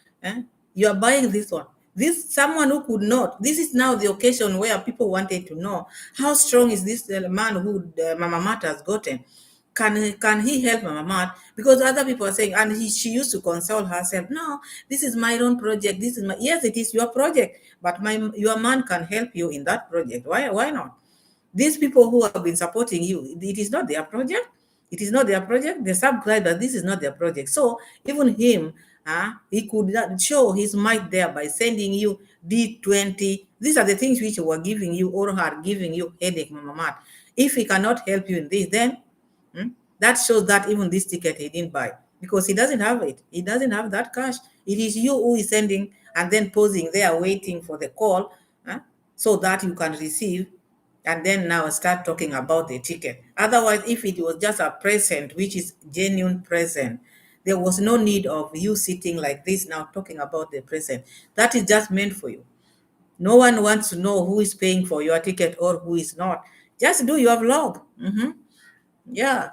You are buying this one. This someone who could not. This is now the occasion where people wanted to know how strong is this man who Mama Mart has gotten. Can he help Mama Mart? Because other people are saying, and she used to console herself. No, this is my own project. This is my yes, it is your project, but your man can help you in that project. Why not? These people who have been supporting you, it is not their project. It is not their project. They subscribe that this is not their project. So even him, he could show his might there by sending you D20. These are the things which were giving you or are giving you headache, Mama Mart. If he cannot help you in this, then that shows that even this ticket he didn't buy because he doesn't have it. He doesn't have that cash. It is you who is sending and then posing there waiting for the call so that you can receive and then now start talking about the ticket. Otherwise, if it was just a present, which is genuine present, there was no need of you sitting like this now talking about the present. That is just meant for you. No one wants to know who is paying for your ticket or who is not. Just do your vlog. Yeah.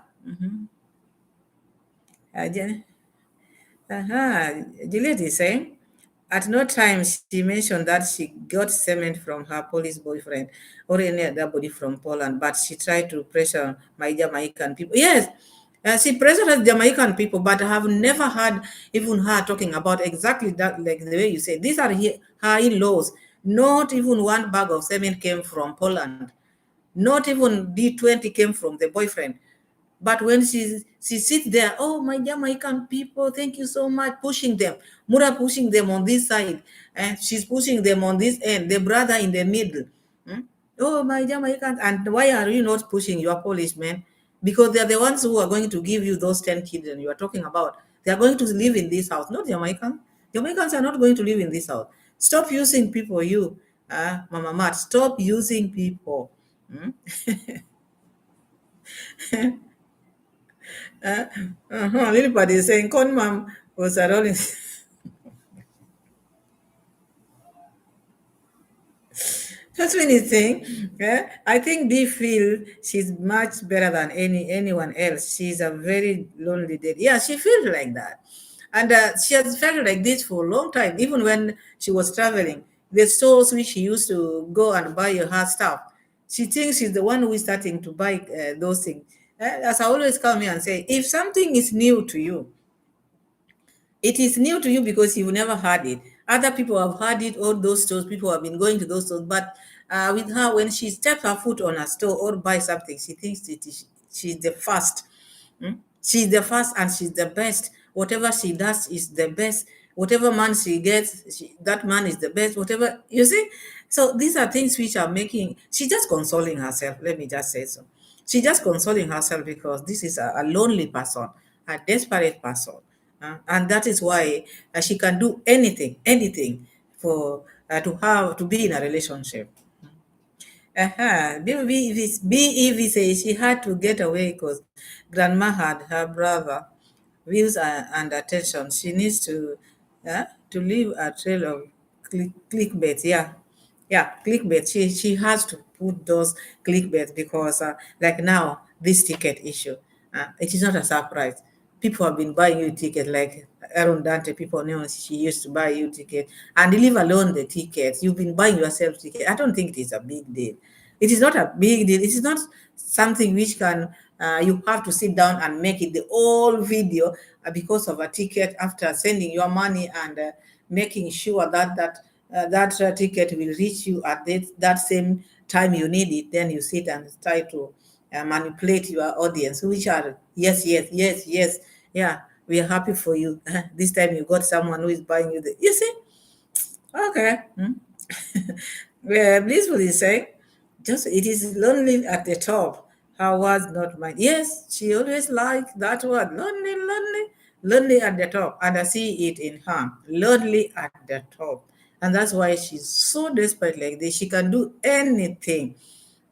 Juliet is saying, at no time she mentioned that she got cement from her Polish boyfriend or any other body from Poland, but she tried to pressure my Jamaican people. Yes, she pressured Jamaican people, but I have never heard even her talking about exactly that, like the way you say. These are her in-laws. Not even one bag of cement came from Poland. Not even D20 came from the boyfriend. But when she sits there, oh, my Jamaican people, thank you so much, pushing them. Mura pushing them on this side, and she's pushing them on this end, the brother in the middle. Oh, my Jamaicans. And why are you not pushing your policemen? Because they're the ones who are going to give you those 10 children you are talking about. They are going to live in this house, not Jamaicans. Jamaicans are not going to live in this house. Stop using people, Mama Mat. Stop using people. Lilliput is saying, con mom was a rolling. That's when you think, I think they feel she's much better than anyone else. She's a very lonely lady. Yeah, she feels like that. And she has felt like this for a long time, even when she was traveling. The stores which she used to go and buy her stuff, she thinks she's the one who is starting to buy those things. As I always come here and say, if something is new to you, it is new to you because you've never had it. Other people have had it, all those stores, people have been going to those stores. But with her, when she steps her foot on a store or buy something, she thinks she's the first. She's the first and she's the best. Whatever she does is the best. Whatever man she gets, that man is the best. Whatever, you see? So these are things which are making, she's just consoling herself. Let me just say so. She's just consoling herself because this is a lonely person, a desperate person. And that is why she can do anything for to be in a relationship. BEV says she had to get away because grandma had her brother views and attention. She needs to leave a trail of clickbait. Yeah, clickbait. She has to put those clickbait because like now this ticket issue, it is not a surprise. People have been buying you ticket like Aaron Dante. People know she used to buy you ticket, and leave alone the tickets. You've been buying yourself ticket. I don't think it is a big deal. It is not a big deal. It is not something which can you have to sit down and make it the whole video because of a ticket after sending your money and making sure that ticket will reach you at that same time you need it. Then you sit and try to manipulate your audience, which are yes, yeah, we are happy for you. This time you got someone who is buying you the. You see, okay. Well, Blissful is saying, just it is lonely at the top. Her words, not mine. Yes, she always liked that word. Lonely at the top. And I see it in her. Lonely at the top. And that's why she's so desperate like this. She can do anything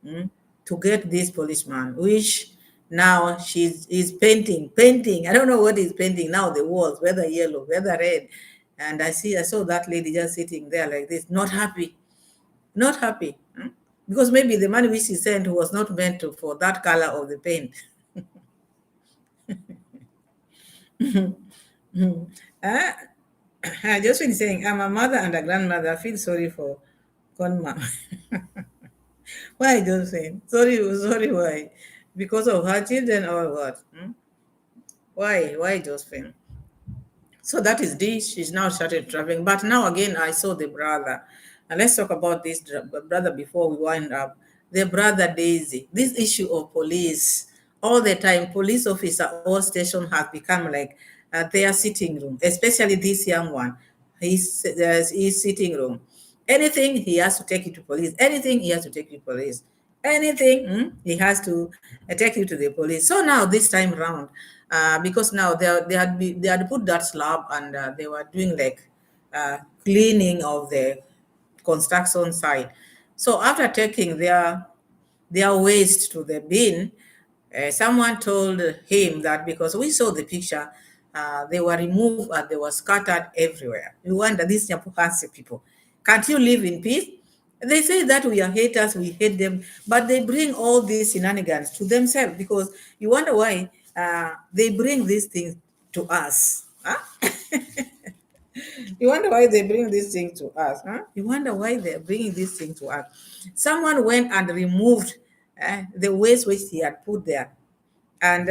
to get this policeman, which now is painting. I don't know what is painting now, the walls, whether yellow, whether red. And I saw that lady just sitting there like this, not happy. Because maybe the money which she sent was not meant for that color of the paint. Just been saying, I'm a mother and a grandmother. I feel sorry for Conma. Why, Josephine? Sorry, why? Because of her children or what? Why, Josephine? So that is this. She's now started traveling. But now again, I saw the brother. And let's talk about this brother before we wind up. The brother Daisy. This issue of police. All the time, police officer all station has become like their sitting room, especially this young one. His sitting room. Anything, he has to take you to police. Anything, he has to take you to police. Anything, he has to take you to the police. So now this time round, because now they had put that slab and they were doing like cleaning of the construction site. So after taking their waste to the bin, someone told him that because we saw the picture, they were removed and they were scattered everywhere. You wonder, these Nyapuhansi people, can't you live in peace? They say that we are haters, we hate them, but they bring all these shenanigans to themselves because you wonder why they bring these things to us. Huh? You wonder why they bring this thing to us. Huh? You wonder why they're bringing this thing to us. Someone went and removed the waste which he had put there and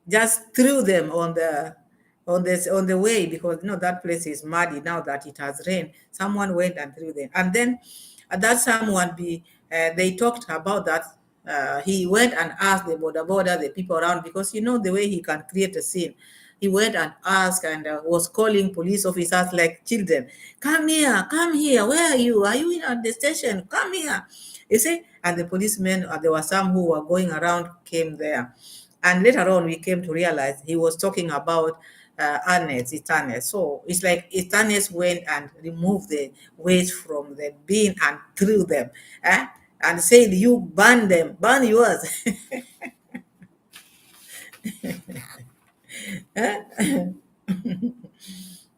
just threw them on the way because that place is muddy now that it has rained. Someone went and threw them, and then that someone they talked about that. He went and asked the border the people around because the way he can create a scene. He went and asked and was calling police officers like children. Come here, where are you? Are you in at the station? Come here. You see, and the policemen, there were some who were going around, came there. And later on, we came to realize he was talking about Ernest, it's Ernest. So it's like Ernest went and removed the waste from the bin and threw them. And said, you burn them, burn yours.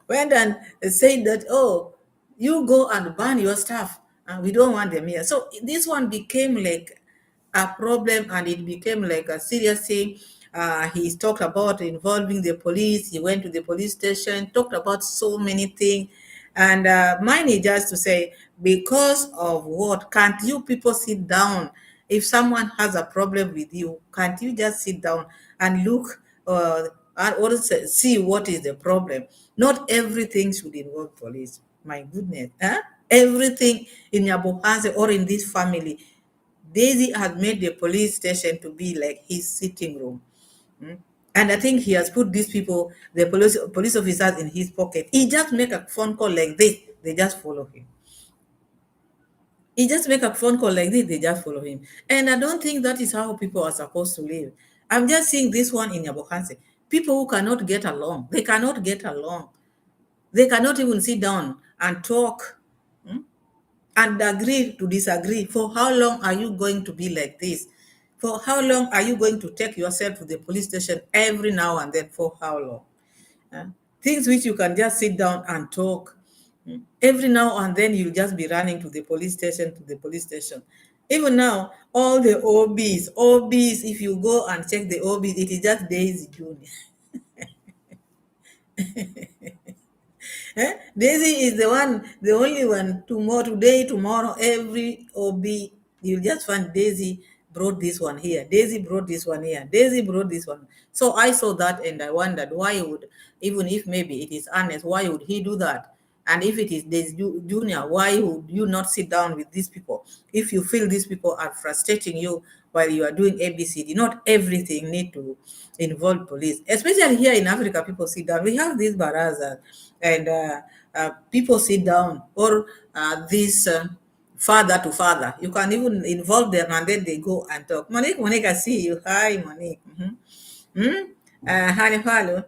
Went and said that, oh, you go and burn your stuff. We don't want them here. So this one became like a problem, and it became like a serious thing. He talked about involving the police. He went to the police station, talked about so many things. And mine is just to say, because of what, can't you people sit down? If someone has a problem with you, can't you just sit down and look and also see what is the problem? Not everything should involve police. My goodness. Huh? Everything in Yabohanse or in this family, Daisy has made the police station to be like his sitting room. And I think he has put these people, the police officers, in his pocket. He just make a phone call like this, they just follow him. He just make a phone call like this, they just follow him. And I don't think that is how people are supposed to live. I'm just seeing this one in Yabohanse. People who cannot get along, they cannot get along. They cannot even sit down and talk and agree to disagree. For how long are you going to be like this? For how long are you going to take yourself to the police station every now and then? For how long? Uh, Things which you can just sit down and talk. Every now and then you'll just be running to the police station, to the police station. Even now, all the OBs, if you go and check the OBs, it is just Daisy Junior. Daisy is the only one. Tomorrow, every OB, you just find Daisy brought this one here. Daisy brought this one here. Daisy brought this one. So I saw that and I wondered why would, even if maybe it is Ernest, why would he do that? And if it is Daisy Junior, why would you not sit down with these people? If you feel these people are frustrating you while you are doing ABCD, not everything need to involve police. Especially here in Africa, people sit down. We have these barazas and people sit down, or this father to father. You can even involve them and then they go and talk. Monique, I see you. Hi, Monique. Hello.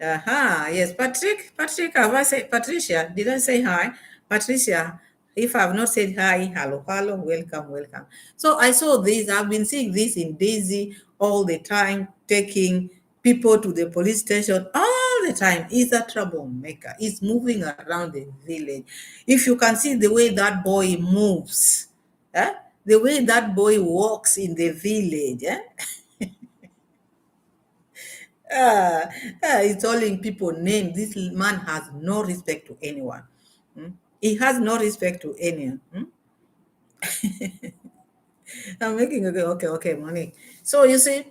Yes, Patrick, have I said Patricia? Did I say hi? Patricia, if I have not said hi, hello, welcome. So I saw this, I've been seeing this in Daisy all the time, taking people to the police station all the time. He's a troublemaker. He's moving around the village. If you can see the way that boy moves, the way that boy walks in the village, he's calling people names. This man has no respect to anyone. He has no respect to anyone. I'm making okay, money. So you see,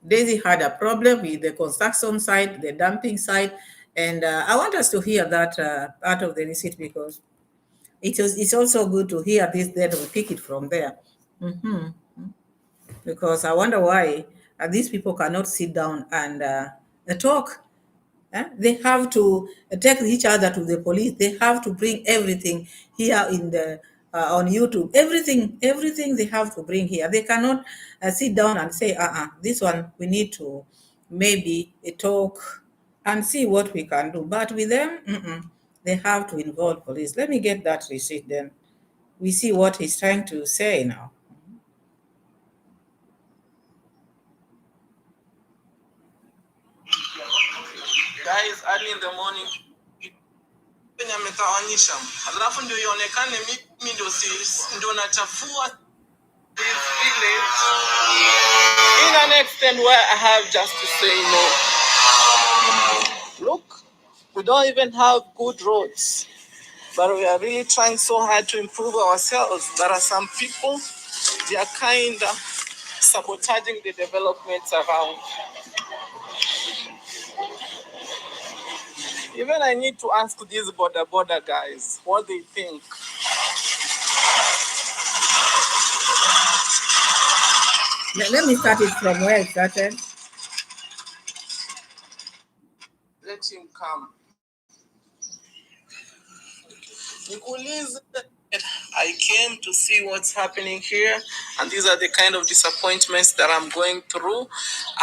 Daisy had a problem with the construction site, the dumping site, and I want us to hear that part of the receipt because it's also good to hear this. Then we pick it from there. Because I wonder why these people cannot sit down and talk. They have to take each other to the police. They have to bring everything here in the on YouTube. Everything they have to bring here. They cannot sit down and say, this one we need to maybe talk and see what we can do. But with them, they have to involve police. Let me get that receipt. Then we see what he's trying to say now. Guys, early in the morning ametawanyisha, alafu ndio ionekane mimi ndio nachafua this village in an extent where I have just to say no. Look, we don't even have good roads, but we are really trying so hard to improve ourselves. There are some people, they are kind of sabotaging the developments around. Even I need to ask these border guys what they think. Let me start it from where it started. Let him come. I came to see what's happening here, and these are the kind of disappointments that I'm going through.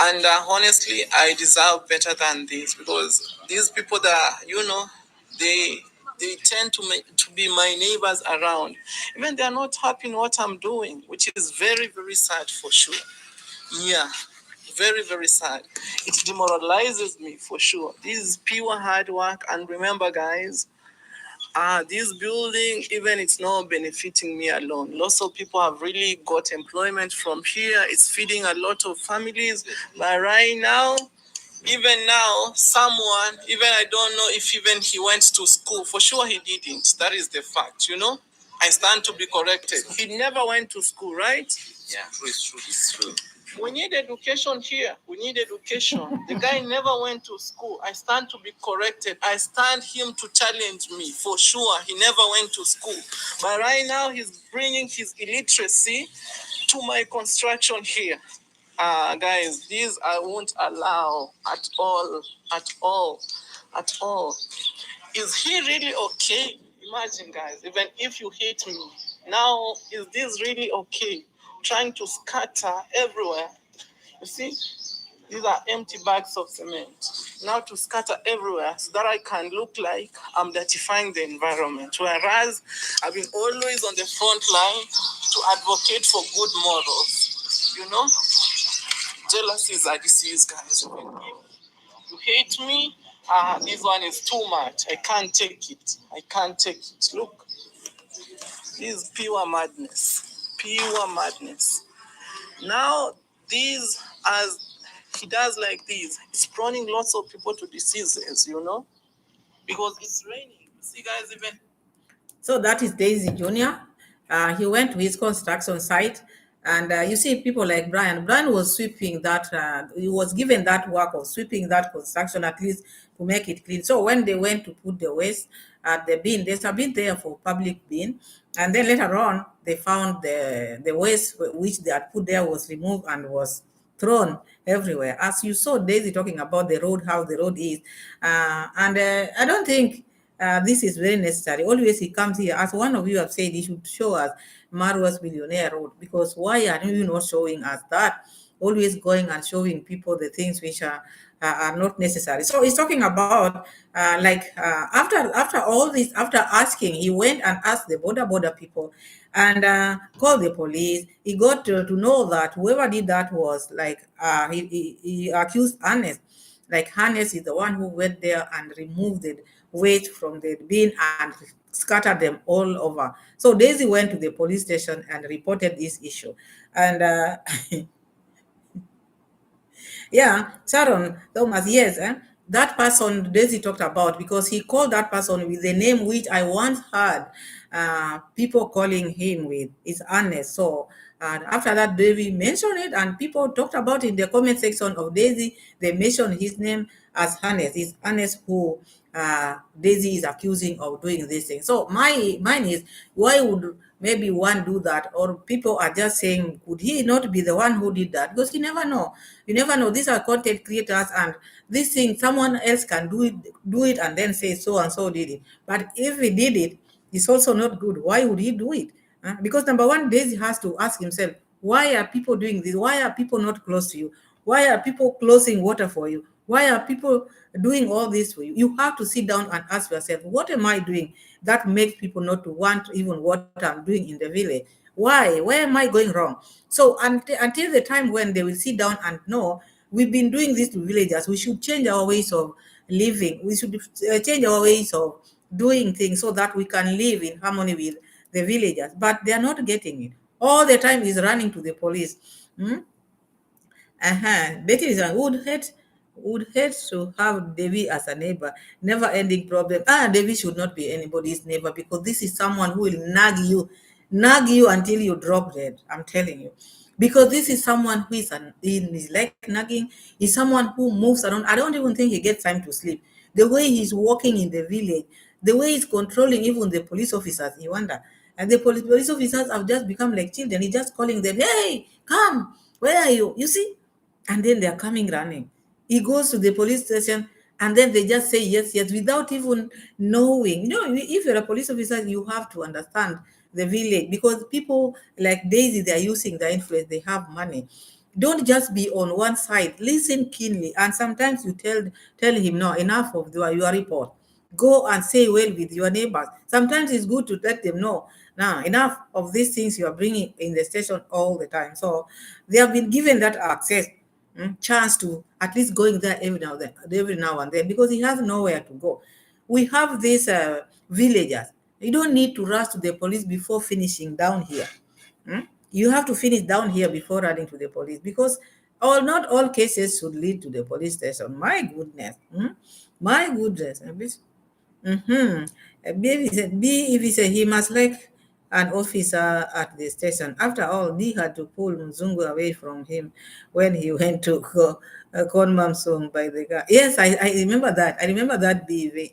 And honestly, I deserve better than this, because these people that, they tend to be my neighbors around. Even they are not happy in what I'm doing, which is very, very sad for sure. Yeah, very, very sad. It demoralizes me for sure. This is pure hard work. And remember, guys, this building, even it's not benefiting me alone. Lots of people have really got employment from here. It's feeding a lot of families. But right now, even now, someone, even I don't know if even he went to school. For sure he didn't. That is the fact, you know? I stand to be corrected. He never went to school, right? Yeah, true, it's true, it's true. We need education here. We need education. The guy never went to school. I stand to be corrected. I stand him to challenge me. For sure, he never went to school. But right now, he's bringing his illiteracy to my construction here. Guys, these I won't allow at all, at all, at all. Is he really okay? Imagine, guys, even if you hate me, now is this really okay? Trying to scatter everywhere. You see, these are empty bags of cement. Now to scatter everywhere so that I can look like I'm dirtifying the environment. Whereas I've been always on the front line to advocate for good morals. You know? Jealousy is a disease, guys. If you hate me, this one is too much. I can't take it. I can't take it. Look, this is pure madness. Pure madness. Now, these, as he does like this, it's prone lots of people to diseases, you know, because it's raining. You see, guys, even. So that is Daisy Jr. He went to his construction site, and you see people like Brian. Brian was sweeping that. He was given that work of sweeping that construction at least to make it clean. So when they went to put the waste at the bin, there's a bin there for public bin, and then later on they found the waste which they had put there was removed and was thrown everywhere. As you saw Daisy talking about the road, how the road is, and I don't think this is very necessary. Always he comes here, as one of you have said, he should show us Marwa's Millionaire Road, because why are you not showing us that? Always going and showing people the things which are not necessary. So he's talking about after all this, after asking, he went and asked the border people and called the police. He got to know that whoever did that was like he accused Ernest. Like Ernest is the one who went there and removed the waste from the bin and scattered them all over. So Daisy went to the police station and reported this issue. And yeah, Sharon Thomas, yes, that person Daisy talked about, because he called that person with the name which I once heard people calling him with, is Ernest. So after that, Davy mentioned it, and people talked about it in the comment section of Daisy. They mentioned his name as Ernest. It's Ernest who Daisy is accusing of doing this thing. So mine is, why would maybe one do that? Or people are just saying, could he not be the one who did that? Because you never know. You never know. These are content creators, and this thing someone else can do it and then say so and so did it. But if he did it, it's also not good. Why would he do it? Because number one, Daisy has to ask himself, why are people doing this? Why are people not close to you? Why are people closing water for you? Why are people doing all this for you? You have to sit down and ask yourself, what am I doing that makes people not to want even what I'm doing in the village? Why? Where am I going wrong? So until the time when they will sit down and know we've been doing this to villagers, we should change our ways of living. We should change our ways of doing things so that we can live in harmony with the villagers. But they are not getting it. All the time is running to the police. Hmm? Betty is a would hate to have Davy as a neighbor. Never ending problem. Davy should not be anybody's neighbor, because this is someone who will nag you until you drop dead. I'm telling you. Because this is someone who is like nagging, is someone who moves around. I don't even think he gets time to sleep. The way he's walking in the village, the way he's controlling even the police officers, you wonder. And the police officers have just become like children. He's just calling them, hey, come, where are you? You see? And then they're coming running. He goes to the police station, and then they just say yes, yes, without even knowing. If you're a police officer, you have to understand the village, because people like Daisy, they're using their influence, they have money. Don't just be on one side. Listen keenly, and sometimes you tell him, no, enough of your report. Go and say well with your neighbors. Sometimes it's good to let them know Now, enough of these things you are bringing in the station all the time. So they have been given that access, chance to at least going there every now and then, because he has nowhere to go. We have these villagers. You don't need to rush to the police before finishing down here. You have to finish down here before running to the police, because not all cases should lead to the police station. My goodness. My goodness. Mm-hmm. Baby said, B, if he said he must like an officer at the station. After all, D had to pull Mzungu away from him when he went to Konmam song by the guy. Yes, I remember that. I remember that, B.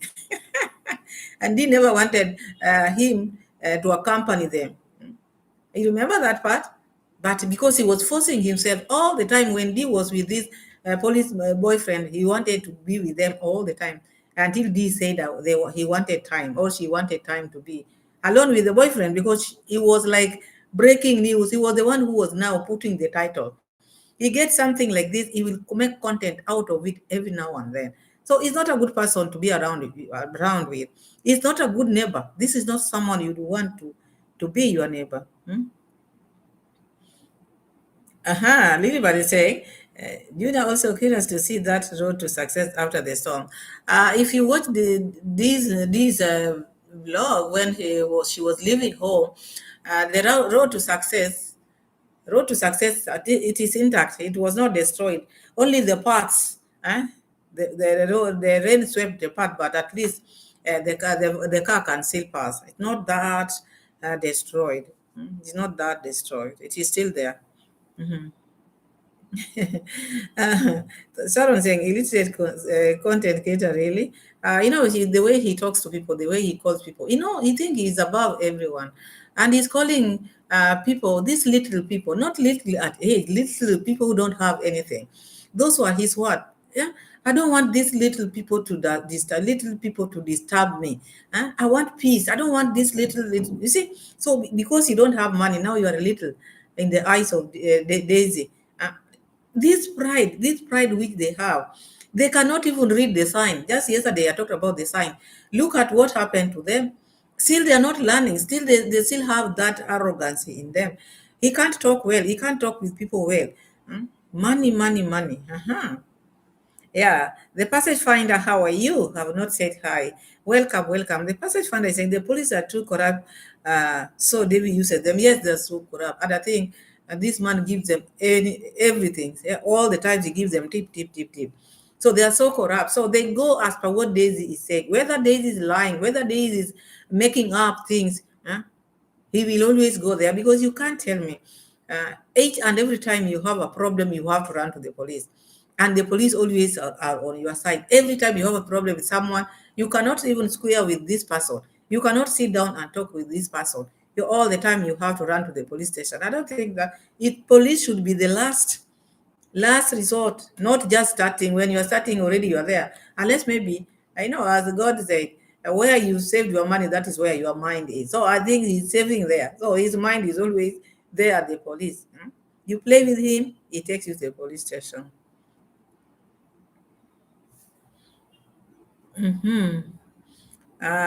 And D never wanted him to accompany them. You remember that part? But because he was forcing himself all the time, when D was with this police boyfriend, he wanted to be with them all the time, until D said that he wanted time, or she wanted time to be alone with the boyfriend, because he was like breaking news. He was the one who was now putting the title. He gets something like this, he will make content out of it every now and then. So he's not a good person to be around with. He's not a good neighbor. This is not someone you'd want to be your neighbor. Lilibad is saying, Juna also curious to see that road to success after the storm. If you watch these vlog when she was leaving home, the road to success, it is intact. It was not destroyed. Only the parts, the rain swept the part, but at least the car can still pass. It's not that destroyed. It's not that destroyed. It is still there. Sharon saying illiterate content creator, really. The way he talks to people, the way he calls people, he thinks he's above everyone, and he's calling people, these little people, not little at age, little people who don't have anything. Those were his word. Yeah, I don't want these little people to disturb me. I want peace. I don't want this little. You see, so because you don't have money, now you are a little in the eyes of Daisy. This pride which they have, they cannot even read the sign. Just yesterday I talked about the sign. Look at what happened to them. Still they are not learning. Still they still have that arrogance in them. He can't talk well. He can't talk with people well. Money, money, money. Yeah, the passage finder, how are you? Have not said hi. Welcome, welcome. The passage finder is saying the police are too corrupt. So Davy uses them. Yes, they're so corrupt. And I think this man gives them everything. All the time he gives them tip, tip, tip, tip. So they are so corrupt. So they go as per what Daisy is saying. Whether Daisy is lying, whether Daisy is making up things, he will always go there, because you can't tell me. Each and every time you have a problem, you have to run to the police. And the police always are on your side. Every time you have a problem with someone, you cannot even square with this person. You cannot sit down and talk with this person. All the time you have to run to the police station. I don't think that police should be the last resort, not just starting. When you're starting already, you're there. Unless maybe, as God said, where you saved your money, that is where your mind is. So I think he's saving there. So his mind is always there at the police. You play with him, he takes you to the police station.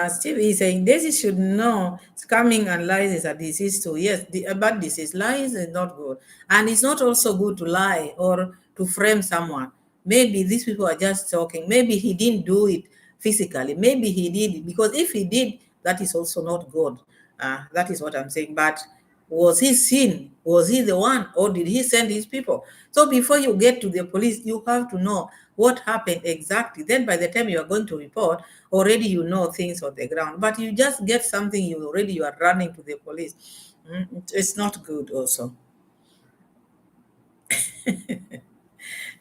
Steve is saying Daisy should know scamming and lies is a disease too. Yes, a bad disease. Lies is not good. And it's not also good to lie or to frame someone. Maybe these people are just talking. Maybe he didn't do it physically. Maybe he did it. Because if he did, that is also not good. That is what I'm saying. But was he seen? Was he the one? Or did he send his people? So before you get to the police, you have to know what happened exactly. Then by the time you are going to report, already you know things on the ground. But you just get something, you are running to the police. It's not good also.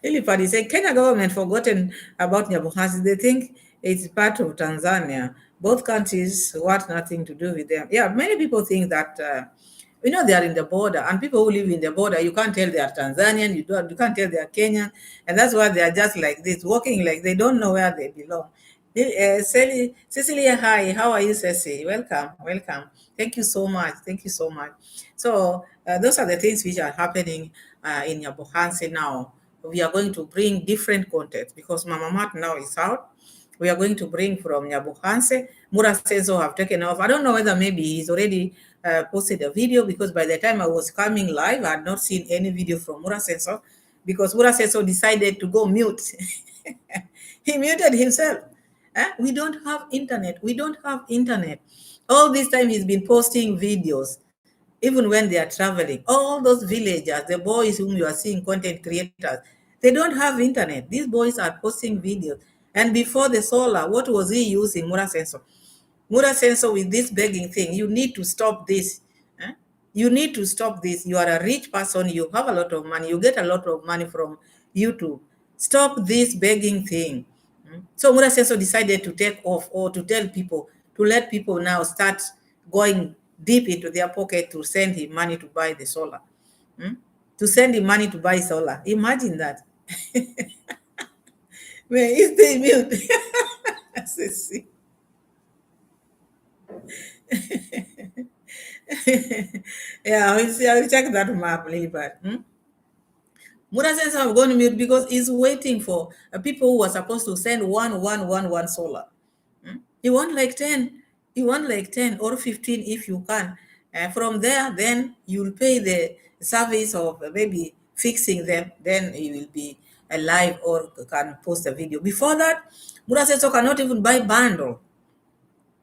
Lilipad is saying, Kenya government forgotten about Nyabuhasi. They think it's part of Tanzania. Both countries want nothing to do with them. Yeah, many people think that, they are in the border, and people who live in the border, you can't tell they are Tanzanian, you can't tell they are Kenyan, and that's why they are just like this, walking like they don't know where they belong. Cecilia, hi, how are you, Ceci? Welcome, welcome. Thank you so much. Thank you so much. So those are the things which are happening in Nyabuhansi now. We are going to bring different content because Mama Mat now is out. We are going to bring from Nyabuhansi. Mura Senso have taken off. I don't know whether maybe he's already posted a video, because by the time I was coming live, I had not seen any video from Mura Sensor, because Mura Sensor decided to go mute. He muted himself. We don't have internet. We don't have internet. All this time he's been posting videos, even when they are traveling. All those villagers, the boys whom you are seeing, content creators, they don't have internet. These boys are posting videos. And before the solar, what was he using? Mura Sensor. Mura Sensor, with this begging thing, you need to stop this. You need to stop this. You are a rich person. You have a lot of money. You get a lot of money from YouTube. Stop this begging thing. So Mura Sensor decided to take off, or to tell people, to let people now start going deep into their pocket to send him money to buy the solar. To send him money to buy solar. Imagine that. Where is the mute? Yeah, I will check that map later. Mura Sensor have gone mute because he's waiting for people who are supposed to send one solar. You want like 10, you want like 10 or 15 if you can. From there, then you'll pay the service of maybe fixing them, then you will be alive or can post a video. Before that, Mura Sensor cannot even buy bundle.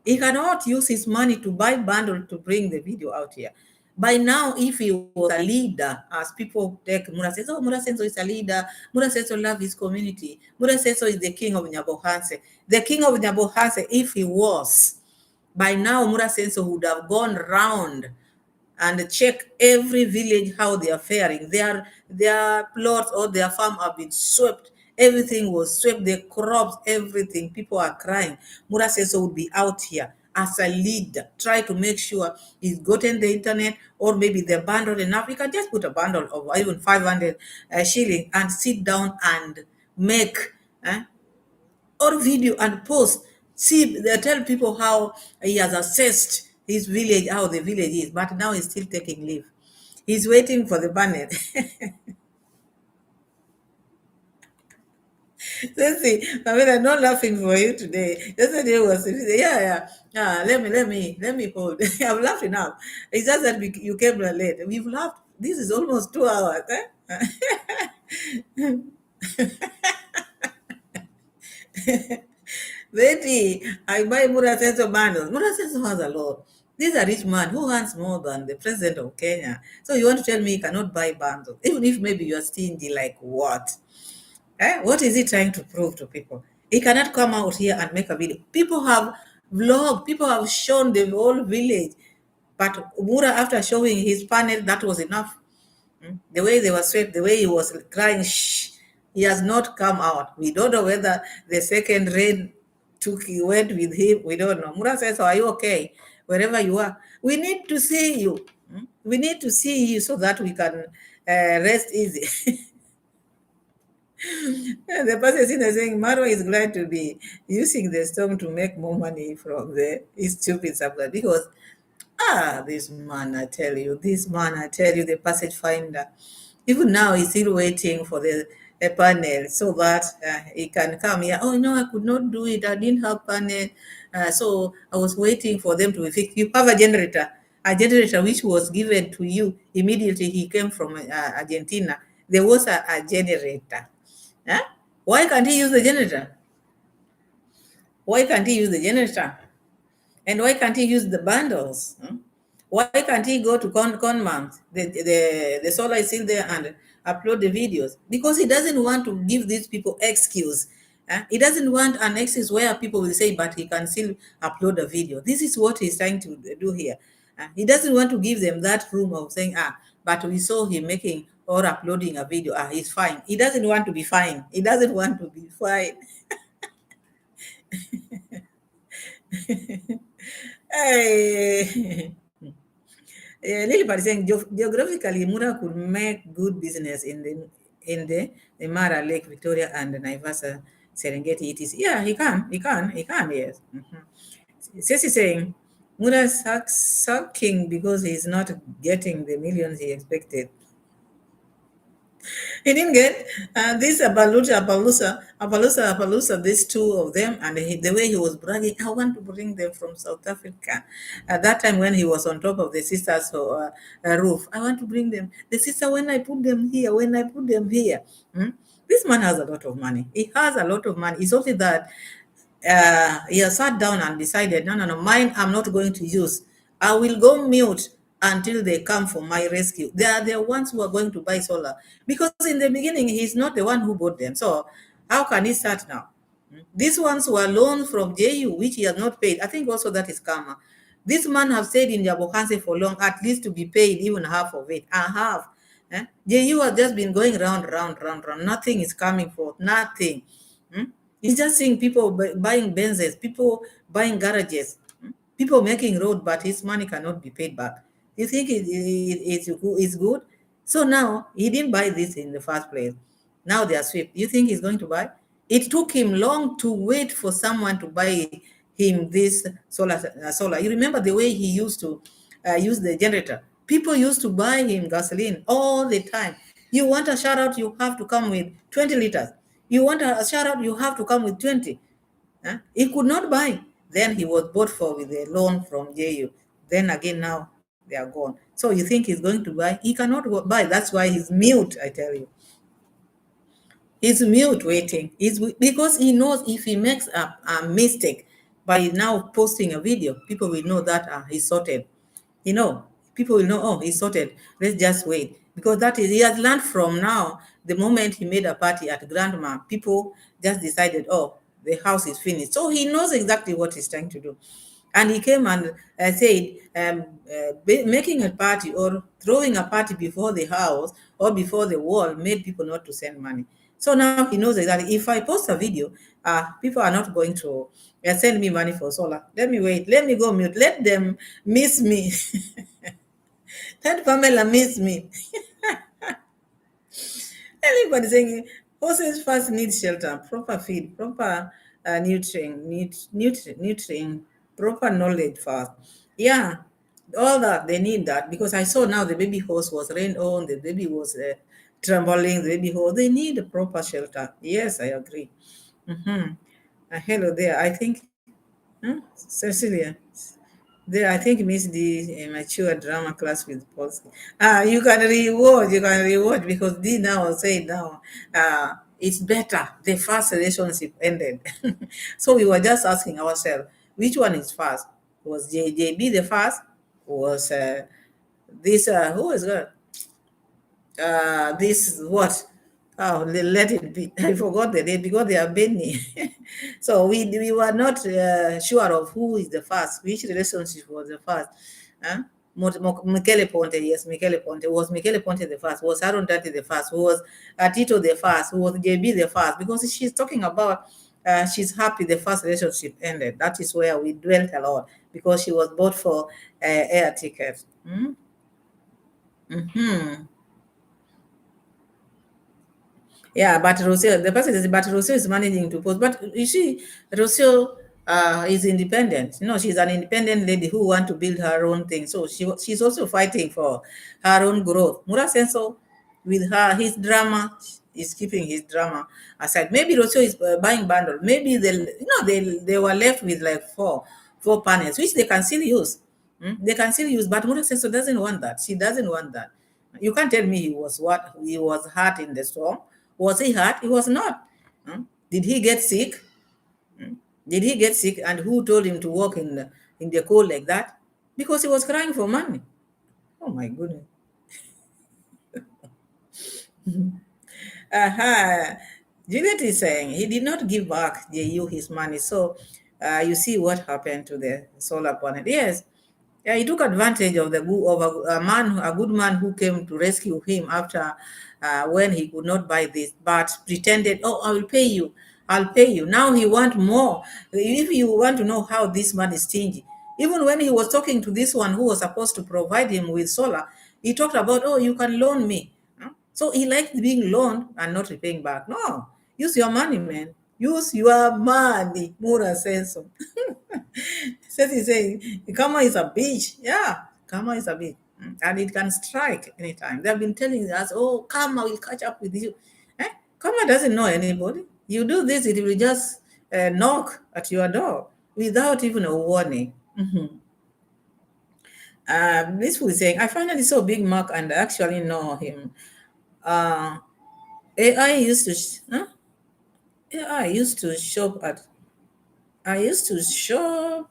He cannot use his money to buy bundle to bring the video out here. By now, if he was a leader, as people take Mura Sensor, oh, Mura Sensor is a leader, Mura Sensor loves his community, Mura Sensor is the king of Nyabohanse. The king of Nyabohanse, if he was, by now Mura Sensor would have gone round and check every village how they are faring. Their plots or their farm have been swept. Everything was swept, the crops, everything. People are crying. Mura Sensor would be out here as a leader, try to make sure he's gotten the internet, or maybe the bundle enough. You can just put a bundle of even 500 shilling and sit down and make or video and post. See, they tell people how he has assessed his village, how the village is, but now he's still taking leave. He's waiting for the banner. Let's see, I mean, I'm not laughing for you today. Yesterday was, let me hold. I'm laughing now. It's just that you came late. We've laughed. This is almost 2 hours. Betty, I buy Mura Sensor bundles. Mura Sensor has a lot. This is a rich man who earns more than the president of Kenya. So you want to tell me he cannot buy bundles? Even if maybe you're stingy, like what? What is he trying to prove to people? He cannot come out here and make a video. People have vlogged, people have shown the whole village. But Mura, after showing his panel, that was enough. The way they were swept, the way he was crying, shh, he has not come out. We don't know whether the second rain went with him. We don't know. Mura says, are you okay? Wherever you are. We need to see you. We need to see you so that we can rest easy. The person is saying Marwa is glad to be using the storm to make more money from his stupid supply, because this man, I tell you, the passage finder, even now he's still waiting for the panel so that he can come here. Oh no, I could not do it. I didn't have panel, so I was waiting for them to fix. You have a generator which was given to you immediately he came from Argentina. There was a generator. Why can't he use the generator? Why can't he use the generator? And why can't he use the bundles? Why can't he go to Conmount? The solar is still there and upload the videos? Because he doesn't want to give these people excuse. He doesn't want an excuse where people will say, but he can still upload a video. This is what he's trying to do here. He doesn't want to give them that room of saying, but we saw him making or uploading a video. He's fine. He doesn't want to be fine. He doesn't want to be fine. Hey. Lily saying geographically, Mura could make good business in the Mara Lake, Victoria, and Naivasha, Serengeti. It is, yeah, he can, yes. Ceci saying Mura sucking because he's not getting the millions he expected. He didn't get this Apalusa, these two of them, and the way he was bragging, I want to bring them from South Africa. At that time, when he was on top of the sisters' roof, I want to bring them. The sister, when I put them here, this man has a lot of money. He has a lot of money. It's only that he has sat down and decided, no, mine I'm not going to use. I will go mute until they come for my rescue. They are the ones who are going to buy solar. Because in the beginning, he's not the one who bought them. So how can he start now? These ones were loans from JU, which he has not paid. I think also that is karma. This man have stayed in Yabokanse for long, at least to be paid even half of it. And half. JU has just been going round. Nothing is coming forth. Nothing. He's just seeing people buying Benzes, people buying garages, people making road, but his money cannot be paid back. You think it's good? So now he didn't buy this in the first place. Now they are swept. You think he's going to buy? It took him long to wait for someone to buy him this solar. You remember the way he used to use the generator? People used to buy him gasoline all the time. You want a shout out, you have to come with 20 liters. You want a shout out, you have to come with 20. He could not buy. Then he was bought for with a loan from JU. Then again, now they are gone. So you think he's going to buy? He cannot buy. That's why he's mute, I tell you. He's mute waiting. Because he knows if he makes a mistake by now posting a video, people will know that he's sorted. People will know, oh, he's sorted. Let's just wait. Because that is, he has learned from now, the moment he made a party at Grandma, people just decided, oh, the house is finished. So he knows exactly what he's trying to do. And he came and said, making a party or throwing a party before the house or before the wall made people not to send money. So now he knows exactly, if I post a video, people are not going to send me money for solar. Let me wait. Let me go mute. Let them miss me. Let Pamela miss me. Everybody saying horses first need shelter, proper feed, proper nutrient, proper knowledge first. Yeah, all that they need that, because I saw now the baby horse was rained on, the baby was trembling, the baby horse. They need a proper shelter. Yes, I agree. Hello there. I think Cecilia. There, I think miss the mature drama class with Polsky. You can rewatch because D now say now it's better. The first relationship ended. So we were just asking ourselves, which one is first? Was JB the first? Was this who is good? This what? Oh, let it be. I forgot the name because they are many. So we were not sure of who is the first, which relationship was the first. Michele Ponte, yes, Michele Ponte. Was Michele Ponte the first? Was Aaron Tati the first? Was Tito the first? Was JB the first? Because she's talking about she's happy the first relationship ended. That is where we dwelt a lot, because she was bought for air tickets. Yeah, but Rocio, the person is, but Rocio is managing to post. But you see, Rocio is independent. She's an independent lady who want to build her own thing. So she's also fighting for her own growth. Mura Senso, with his drama, is keeping his drama aside. Maybe Rocio is buying bundle. Maybe they were left with like four panels, which they can still use. They can still use, but Mura Senso doesn't want that. She doesn't want that. You can't tell me he was hurt in the storm. Was he hurt? He was not. Did he get sick? Did he get sick? And who told him to walk in the cold like that? Because he was crying for money. Oh my goodness. Juliet is saying he did not give back JU his money. So you see what happened to the solar panel. Yes. Yeah, he took advantage of a good man who came to rescue him after when he could not buy this, but pretended, oh, I will pay you. I'll pay you. Now he want more. If you want to know how this man is stingy, even when he was talking to this one who was supposed to provide him with solar, he talked about, oh, you can loan me. So he liked being loaned and not repaying back. No, use your money, man. Use your money. Mura says so. Says he's saying, karma is a bitch. Yeah, karma is a bitch. And it can strike anytime. They've been telling us, oh, karma will catch up with you. Karma doesn't know anybody. You do this, it will just knock at your door without even a warning. This was saying, I finally saw Big Mac and actually know him. Uh, AI used to, AI used to shop at I used to shop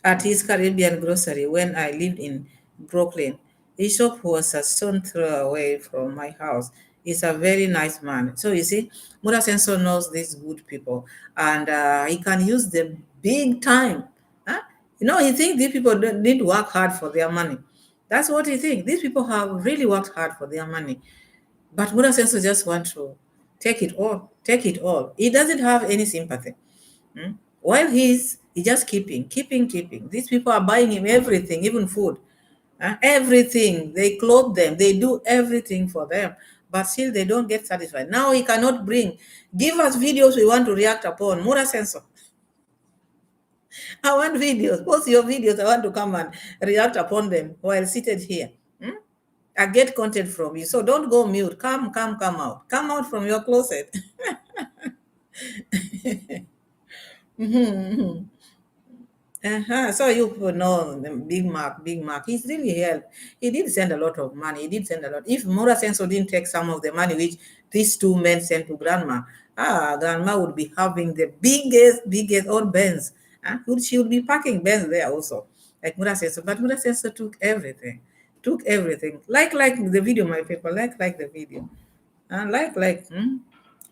at his Caribbean grocery when I lived in Brooklyn. His shop was a stone throw away from my house. He's a very nice man. So you see, Mura Sensor knows these good people, and he can use them big time. Huh? He thinks these people don't need to work hard for their money. That's what he thinks. These people have really worked hard for their money. But Mura Sensor just wants to take it all, take it all. He doesn't have any sympathy. While he's just keeping. These people are buying him everything, even food. Everything. They clothe them. They do everything for them. But still they don't get satisfied. Now he cannot give us videos we want to react upon. Mura Sensor. I want videos. Post your videos. I want to come and react upon them while seated here. I get content from you. So don't go mute. Come out. Come out from your closet. So you know Big Mac. He's really helped. He did send a lot of money. He did send a lot. If Mura Senso didn't take some of the money which these two men sent to Grandma, Grandma would be having the biggest old Benz. She would be parking Benz there also, like Mura Senso. But Mura Senso took everything. Like the video, my people. Like the video.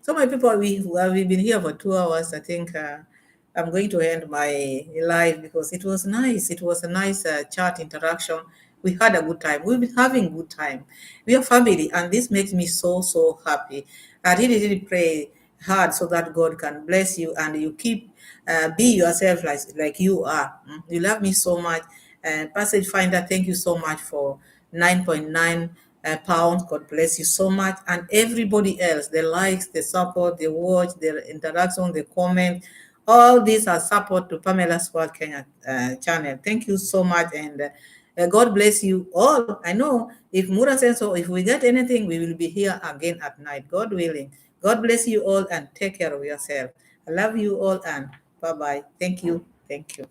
So my people, we've been here for 2 hours. I think I'm going to end my live because it was nice. It was a nice chat interaction. We had a good time. We've been having good time. We are family, and this makes me so happy. I really pray hard so that God can bless you and you keep be yourself like you are. You love me so much. Passage Finder, thank you so much for 9.9 pounds. God bless you so much. And everybody else, the likes, the support, the watch, the interaction, the comment, all these are support to Pamela's World Kenya channel. Thank you so much. And God bless you all. I know if Mura says so, if we get anything, we will be here again at night, God willing. God bless you all and take care of yourself. I love you all and bye-bye. Thank you. Thank you.